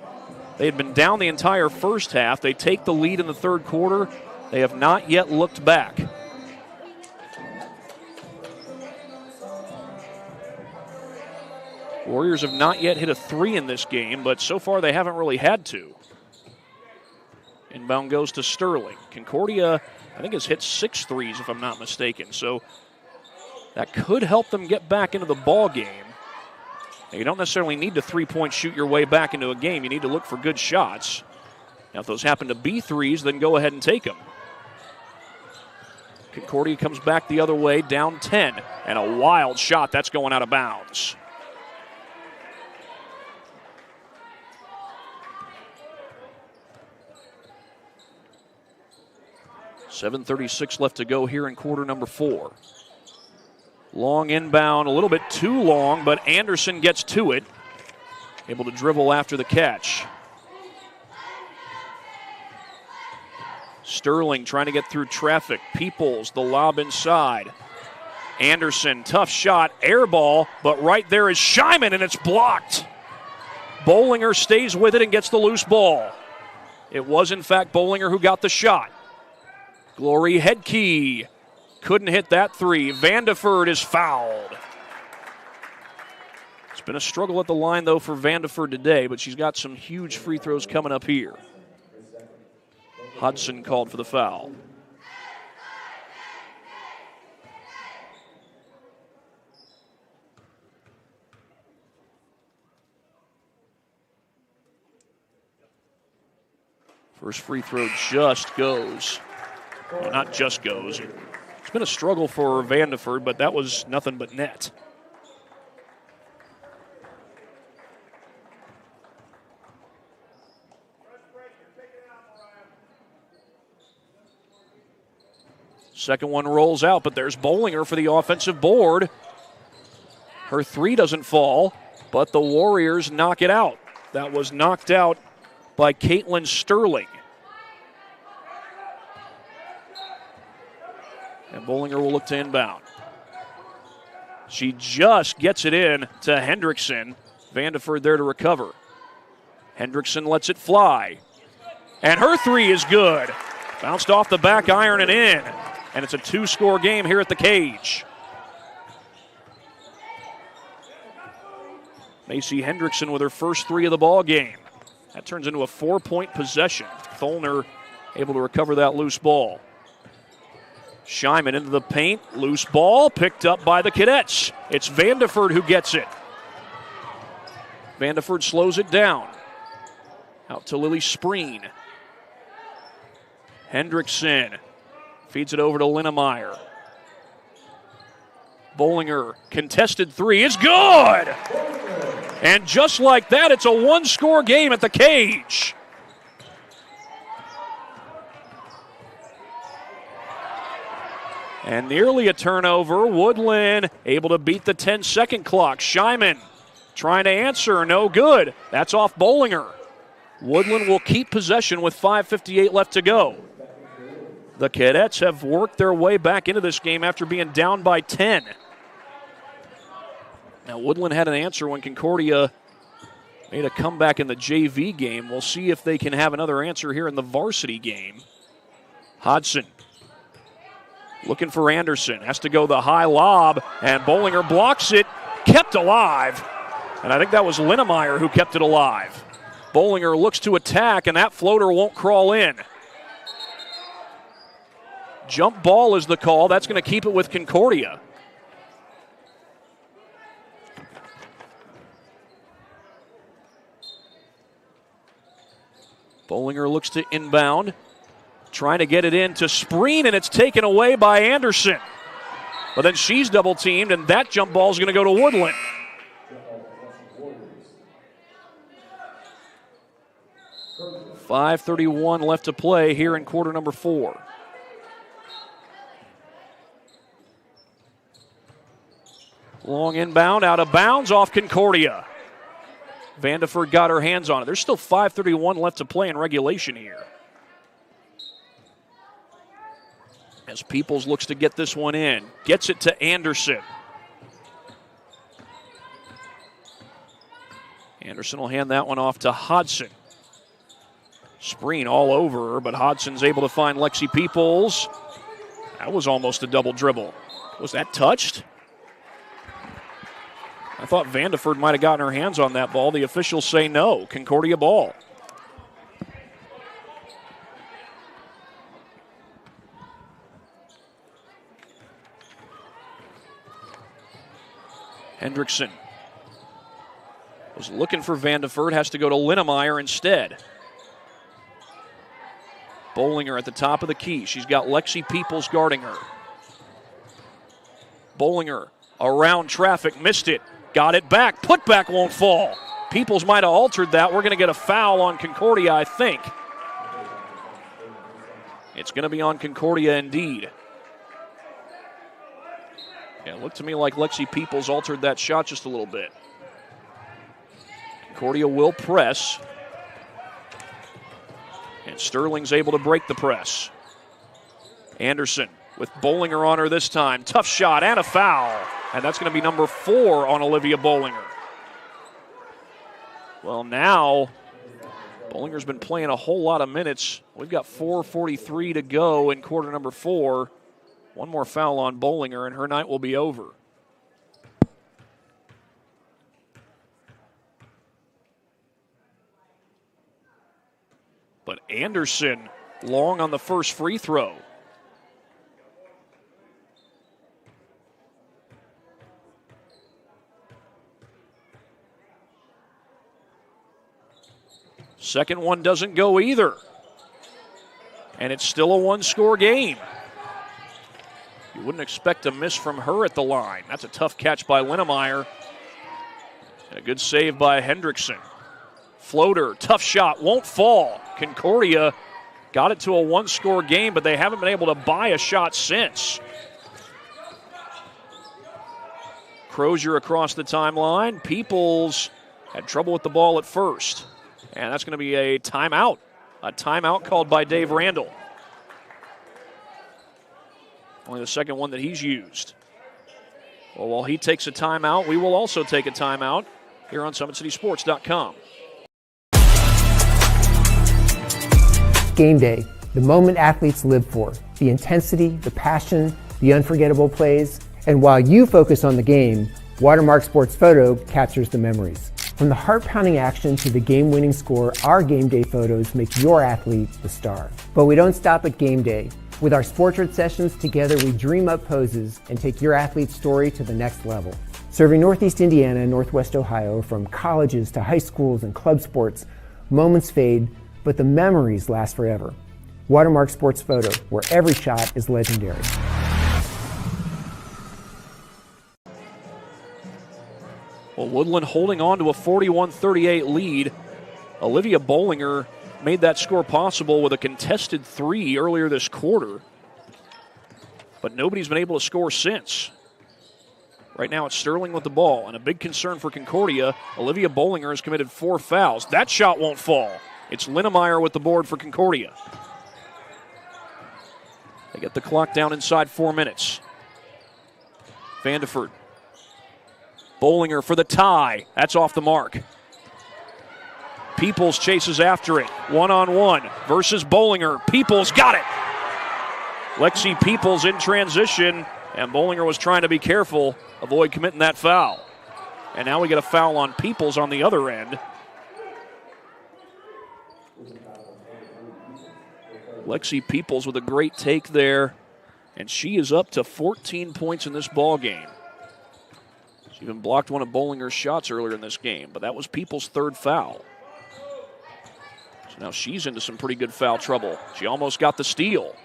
They had been down the entire first half. They take the lead in the third quarter. They have not yet looked back. Warriors have not yet hit a 3 in this game, but so far they haven't really had to. Inbound goes to Sterling. Concordia, I think, has hit 6 threes, if I'm not mistaken. So that could help them get back into the ball game. Now, you don't necessarily need to three-point shoot your way back into a game. You need to look for good shots. Now, if those happen to be threes, then go ahead and take them. Concordia comes back the other way, down 10. And a wild shot. That's going out of bounds. .736 left to go here in quarter number 4. Long inbound, a little bit too long, but Anderson gets to it. Able to dribble after the catch. Sterling trying to get through traffic. Peoples, the lob inside. Anderson, tough shot, air ball, but right there is Shyman, and it's blocked. Bollinger stays with it and gets the loose ball. It was, in fact, Bollinger who got the shot. Glory Headkey couldn't hit that 3. Vandeford is fouled. It's been a struggle at the line, though, for Vandeford today, but she's got some huge free throws coming up here. Hudson called for the foul. First free throw just goes. Well, not just goes. It's been a struggle for Vandeford, but that was nothing but net. Second one rolls out, but there's Bollinger for the offensive board. Her 3 doesn't fall, but the Warriors knock it out. That was knocked out by Caitlin Sterling. And Bollinger will look to inbound. She just gets it in to Hendrickson. Vandeford there to recover. Hendrickson lets it fly. And her 3 is good. Bounced off the back iron and in. And it's a 2-score game here at the cage. Macy Hendrickson with her first 3 of the ball game. That turns into a 4-point possession. Tholner able to recover that loose ball. Shyman into the paint. Loose ball picked up by the Cadets. It's Vandeford who gets it. Vandeford slows it down. Out to Lily Spreen. Hendrickson feeds it over to Linnemeyer. Bollinger, contested 3 is good! And just like that, it's a 1-score game at the cage. And nearly a turnover. Woodlan able to beat the 10-second clock. Shyman trying to answer, no good. That's off Bollinger. Woodlan will keep possession with 5:58 left to go. The Cadets have worked their way back into this game after being down by 10. Now, Woodlan had an answer when Concordia made a comeback in the JV game. We'll see if they can have another answer here in the varsity game. Hodson looking for Anderson. Has to go the high lob, and Bollinger blocks it. Kept alive. And I think that was Linnemeyer who kept it alive. Bollinger looks to attack, and that floater won't crawl in. Jump ball is the call. That's going to keep it with Concordia. Bollinger looks to inbound. Trying to get it in to Spreen, and it's taken away by Anderson. But then she's double teamed, and that jump ball is going to go to Woodlan. .531 left to play here in quarter number 4. Long inbound, out of bounds, off Concordia. Vandeford got her hands on it. There's still 5:31 left to play in regulation here. As Peoples looks to get this one in. Gets it to Anderson. Anderson will hand that one off to Hodson. Spreen all over her, but Hodson's able to find Lexi Peoples. That was almost a double dribble. Was that touched? I thought Vandeford might have gotten her hands on that ball. The officials say no. Concordia ball. Hendrickson was looking for Vandeford, has to go to Linnemeyer instead. Bollinger at the top of the key. She's got Lexi Peoples guarding her. Bollinger around traffic, missed it, got it back. Putback won't fall. Peoples might have altered that. We're going to get a foul on Concordia, I think. It's going to be on Concordia indeed. Yeah, it looked to me like Lexi Peoples altered that shot just a little bit. Concordia will press. And Sterling's able to break the press. Anderson with Bollinger on her this time. Tough shot and a foul. And that's going to be number 4 on Olivia Bollinger. Well, now Bollinger's been playing a whole lot of minutes. We've got 4:43 to go in quarter number 4. One more foul on Bollinger, and her night will be over. But Anderson long on the first free throw. Second one doesn't go either. And it's still a one-score game. You wouldn't expect a miss from her at the line. That's a tough catch by Linnemeyer. And a good save by Hendrickson. Floater, tough shot, won't fall. Concordia got it to a one-score game, but they haven't been able to buy a shot since. Crozier across the timeline. Peoples had trouble with the ball at first. And that's going to be a timeout. A timeout called by Dave Randall. Only the second one that he's used. Well, while he takes a timeout, we will also take a timeout here on SummitCitySports.com. Game day, the moment athletes live for. The intensity, the passion, the unforgettable plays. And while you focus on the game, Watermark Sports Photo captures the memories. From the heart-pounding action to the game-winning score, our game day photos make your athlete the star. But we don't stop at game day. With our Sportrait sessions, together we dream up poses and take your athlete's story to the next level. Serving Northeast Indiana and Northwest Ohio, from colleges to high schools and club sports, moments fade, but the memories last forever. Watermark Sports Photo, where every shot is legendary. Well, Woodlan holding on to a 41-38 lead. Olivia Bollinger made that score possible with a contested 3 earlier this quarter. But nobody's been able to score since. Right now it's Sterling with the ball, and a big concern for Concordia, Olivia Bollinger has committed 4 fouls. That shot won't fall. It's Linnemeyer with the board for Concordia. They get the clock down inside 4 minutes. Vandeford. Bollinger for the tie. That's off the mark. Peoples chases after it. One-on-one versus Bollinger. Peoples got it. Lexi Peoples in transition, and Bollinger was trying to be careful, avoid committing that foul. And now we get a foul on Peoples on the other end. Lexi Peoples with a great take there, and she is up to 14 points in this ball game. She even blocked one of Bollinger's shots earlier in this game, but that was Peoples' 3rd foul. So now she's into some pretty good foul trouble. She almost got the steal.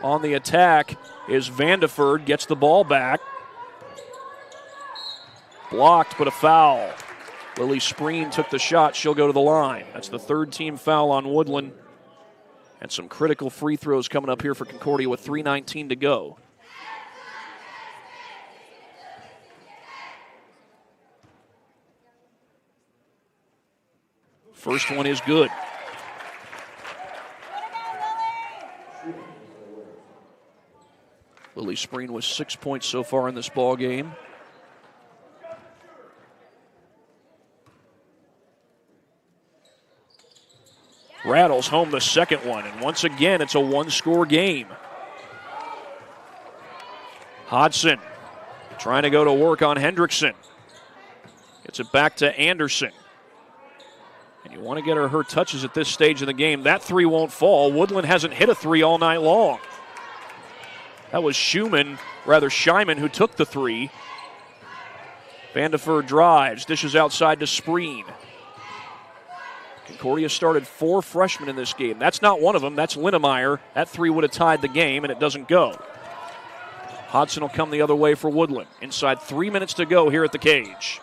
On the attack is Vandeford, gets the ball back. Blocked, but a foul. Lily Spreen took the shot. She'll go to the line. That's the 3rd team foul on Woodlan. And some critical free throws coming up here for Concordia with 3:19 to go. First one is good. Lily Spreen with 6 points so far in this ball game. Rattles home the second one, and once again it's a one-score game. Hodson trying to go to work on Hendrickson. Gets it back to Anderson. And you want to get her touches at this stage of the game. That three won't fall. Woodlan hasn't hit a three all night long. That was Shyman who took the three. Vanderford drives, dishes outside to Spreen. Concordia started 4 freshmen in this game. That's not one of them. That's Linnemeyer. That three would have tied the game, and it doesn't go. Hodson will come the other way for Woodlan. Inside 3 minutes to go here at the cage.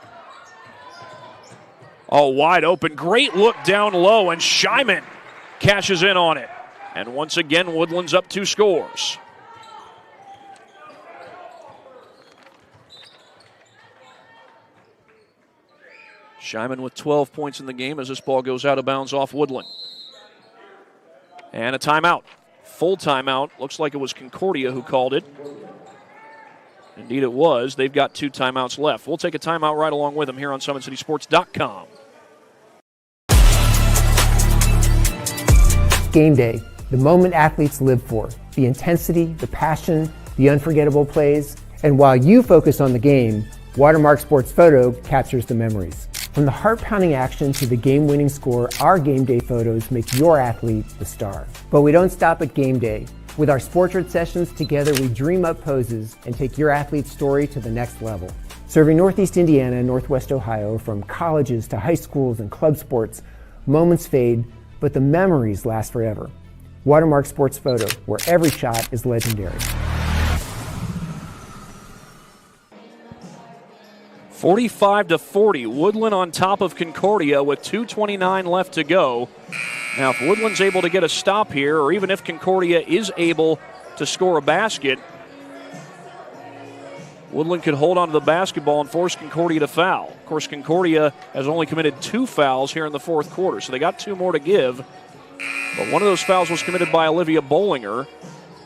Oh, wide open. Great look down low, and Shyman cashes in on it. And once again, Woodlan's up 2 scores. Shyman with 12 points in the game as this ball goes out of bounds off Woodlan. And a timeout. Full timeout. Looks like it was Concordia who called it. Indeed it was. They've got 2 timeouts left. We'll take a timeout right along with them here on SummitCitySports.com. Game day, the moment athletes live for. The intensity, the passion, the unforgettable plays. And while you focus on the game, Watermark Sports Photo captures the memories. From the heart-pounding action to the game-winning score, our game day photos make your athlete the star. But we don't stop at game day. With our Sportrait sessions together, we dream up poses and take your athlete's story to the next level. Serving Northeast Indiana and Northwest Ohio, from colleges to high schools and club sports, moments fade, but the memories last forever. Watermark Sports Photo, where every shot is legendary. 45-40, Woodlan on top of Concordia with 2:29 left to go. Now, if Woodlan's able to get a stop here, or even if Concordia is able to score a basket, Woodlan could hold on to the basketball and force Concordia to foul. Of course, Concordia has only committed 2 fouls here in the fourth quarter, so they got 2 more to give. But one of those fouls was committed by Olivia Bollinger,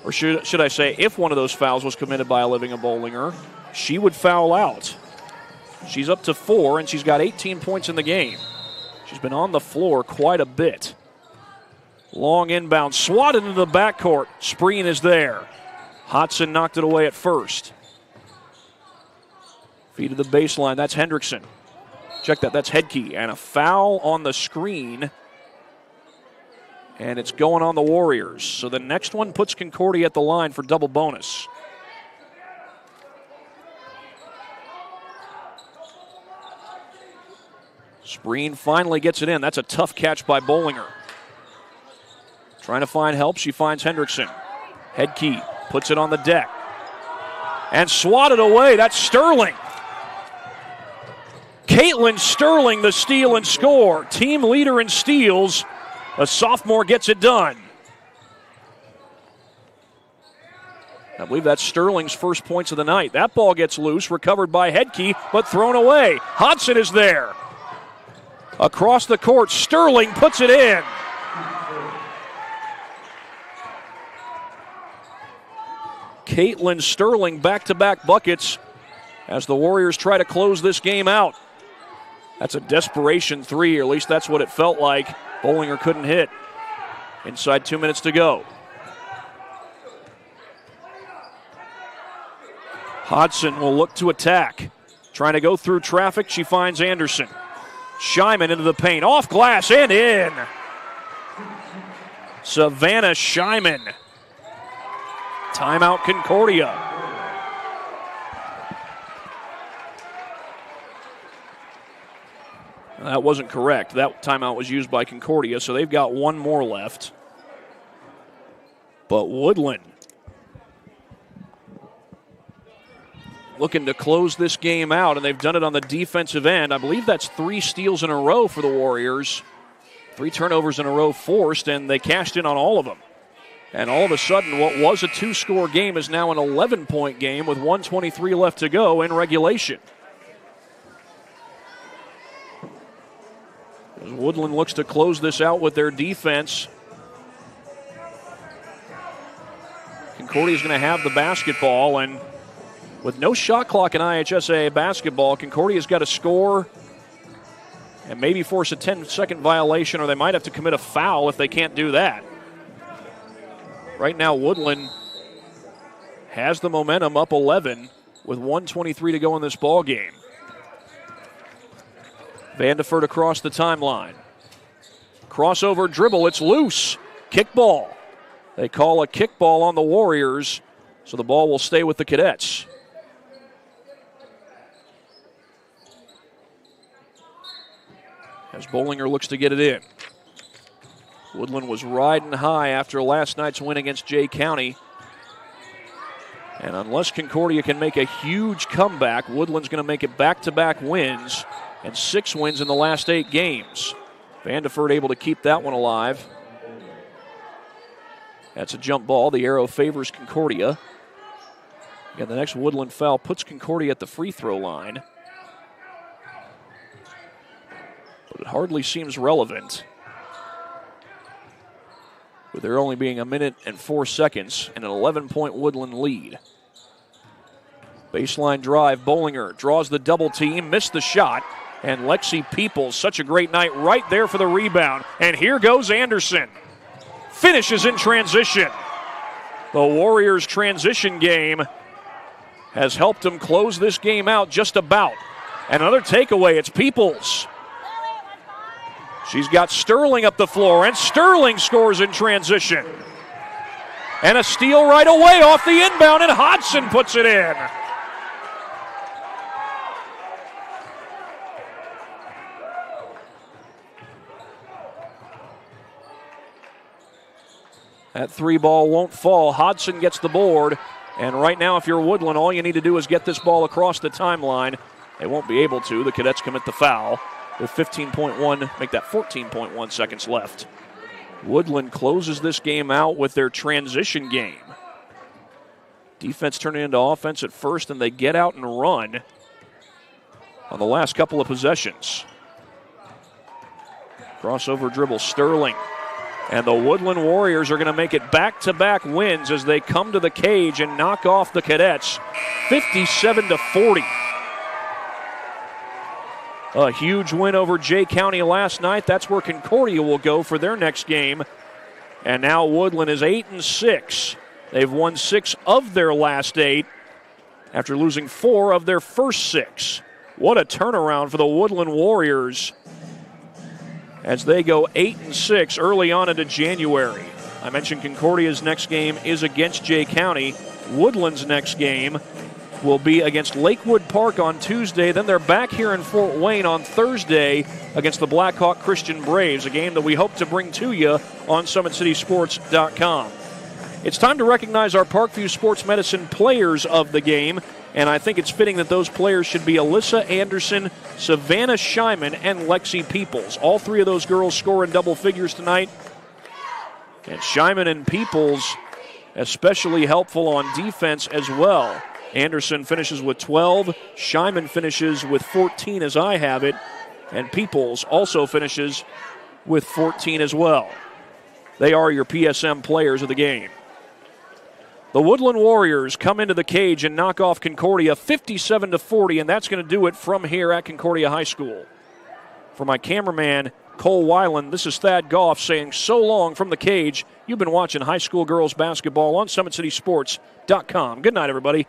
or should I say, if one of those fouls was committed by Olivia Bollinger, she would foul out. She's up to 4, and she's got 18 points in the game. She's been on the floor quite a bit. Long inbound, swatted into the backcourt. Spreen is there. Hodson knocked it away at first. Feed to the baseline, that's Hendrickson. Check that, that's Hedke. And a foul on the screen. And it's going on the Warriors. So the next one puts Concordia at the line for double bonus. Spreen finally gets it in. That's a tough catch by Bollinger. Trying to find help, she finds Hendrickson. Hedke puts it on the deck. And swatted away, that's Sterling. Caitlin Sterling, the steal and score. Team leader in steals. A sophomore gets it done. I believe that's Sterling's first points of the night. That ball gets loose, recovered by Hedke, but thrown away. Hodson is there. Across the court, Sterling puts it in. Caitlin Sterling back-to-back buckets as the Warriors try to close this game out. That's a desperation three, or at least that's what it felt like. Bollinger couldn't hit. Inside 2 minutes to go. Hodson will look to attack. Trying to go through traffic, she finds Anderson. Shyman into the paint, off glass and in. Savannah Shyman. Timeout Concordia. That wasn't correct. That timeout was used by Concordia, so they've got 1 more left. But Woodlan looking to close this game out, and they've done it on the defensive end. I believe that's 3 steals in a row for the Warriors. 3 turnovers in a row forced, and they cashed in on all of them. And all of a sudden, what was a 2-score game is now an 11-point game with 1:23 left to go in regulation. As Woodlan looks to close this out with their defense. Concordia is going to have the basketball, and with no shot clock in IHSA basketball, Concordia's got to score and maybe force a 10-second violation, or they might have to commit a foul if they can't do that. Right now, Woodlan has the momentum, up 11 with 1:23 to go in this ball game. Vandeford across the timeline. Crossover dribble, it's loose. Kickball. They call a kickball on the Warriors, so the ball will stay with the Cadets. As Bollinger looks to get it in. Woodlan was riding high after last night's win against Jay County. And unless Concordia can make a huge comeback, Woodlan's going to make it back-to-back wins and 6 wins in the last 8 games. Vandeford able to keep that one alive. That's a jump ball. The arrow favors Concordia. Again, the next Woodlan foul puts Concordia at the free throw line. But it hardly seems relevant, with there only being 1 minute and 4 seconds and an 11-point Woodlan lead. Baseline drive, Bollinger draws the double team, missed the shot, and Lexi Peoples, such a great night right there for the rebound. And here goes Anderson. Finishes in transition. The Warriors' transition game has helped them close this game out just about. And another takeaway, it's Peoples. She's got Sterling up the floor, and Sterling scores in transition. And a steal right away off the inbound, and Hodson puts it in. That 3 ball won't fall. Hodson gets the board. And right now, if you're Woodlan, all you need to do is get this ball across the timeline. They won't be able to. The Cadets commit the foul with 15.1, make that 14.1 seconds left. Woodlan closes this game out with their transition game. Defense turning into offense at first, and they get out and run on the last couple of possessions. Crossover dribble, Sterling. And the Woodlan Warriors are going to make it back-to-back wins as they come to the cage and knock off the Cadets 57-40. A huge win over Jay County last night. That's where Concordia will go for their next game. And now Woodlan is 8-6. They've won 6 of their last 8 after losing 4 of their first 6. What a turnaround for the Woodlan Warriors as they go 8-6 early on into January. I mentioned Concordia's next game is against Jay County. Woodlan's next game will be against Lakewood Park on Tuesday. Then they're back here in Fort Wayne on Thursday against the Blackhawk Christian Braves, a game that we hope to bring to you on SummitCitySports.com. It's time to recognize our Parkview Sports Medicine players of the game, and I think it's fitting that those players should be Alyssa Anderson, Savannah Shyman, and Lexi Peoples. All 3 of those girls score in double figures tonight. And Shyman and Peoples especially helpful on defense as well. Anderson finishes with 12. Shyman finishes with 14 as I have it. And Peoples also finishes with 14 as well. They are your PSM players of the game. The Woodlan Warriors come into the cage and knock off Concordia 57-40, and that's going to do it from here at Concordia High School. For my cameraman, Cole Weiland, this is Thad Goff saying so long from the cage. You've been watching high school girls basketball on SummitCitySports.com. Good night, everybody.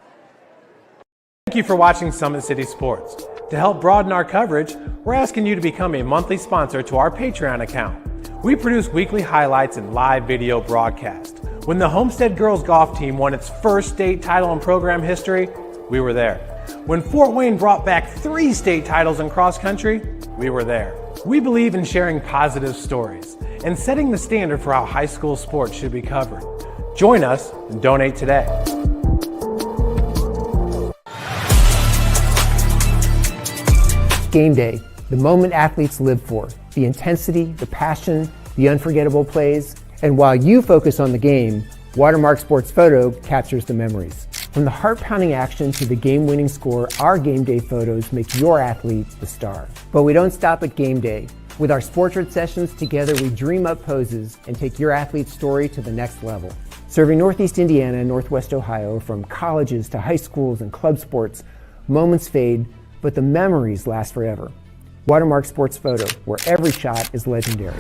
Thank you for watching Summit City Sports. To help broaden our coverage, we're asking you to become a monthly sponsor to our Patreon account. We produce weekly highlights and live video broadcasts. When the Homestead girls golf team won its first state title in program history, we were there. When Fort Wayne brought back 3 state titles in cross country, we were there. We believe in sharing positive stories and setting the standard for how high school sports should be covered. Join us and donate today. Game day, the moment athletes live for, the intensity, the passion, the unforgettable plays. And while you focus on the game, Watermark Sports Photo captures the memories. From the heart-pounding action to the game-winning score, our game day photos make your athlete the star. But we don't stop at game day. With our Sportrait sessions, together we dream up poses and take your athlete's story to the next level. Serving Northeast Indiana and Northwest Ohio, from colleges to high schools and club sports, moments fade, but the memories last forever. Watermark Sports Photo, where every shot is legendary.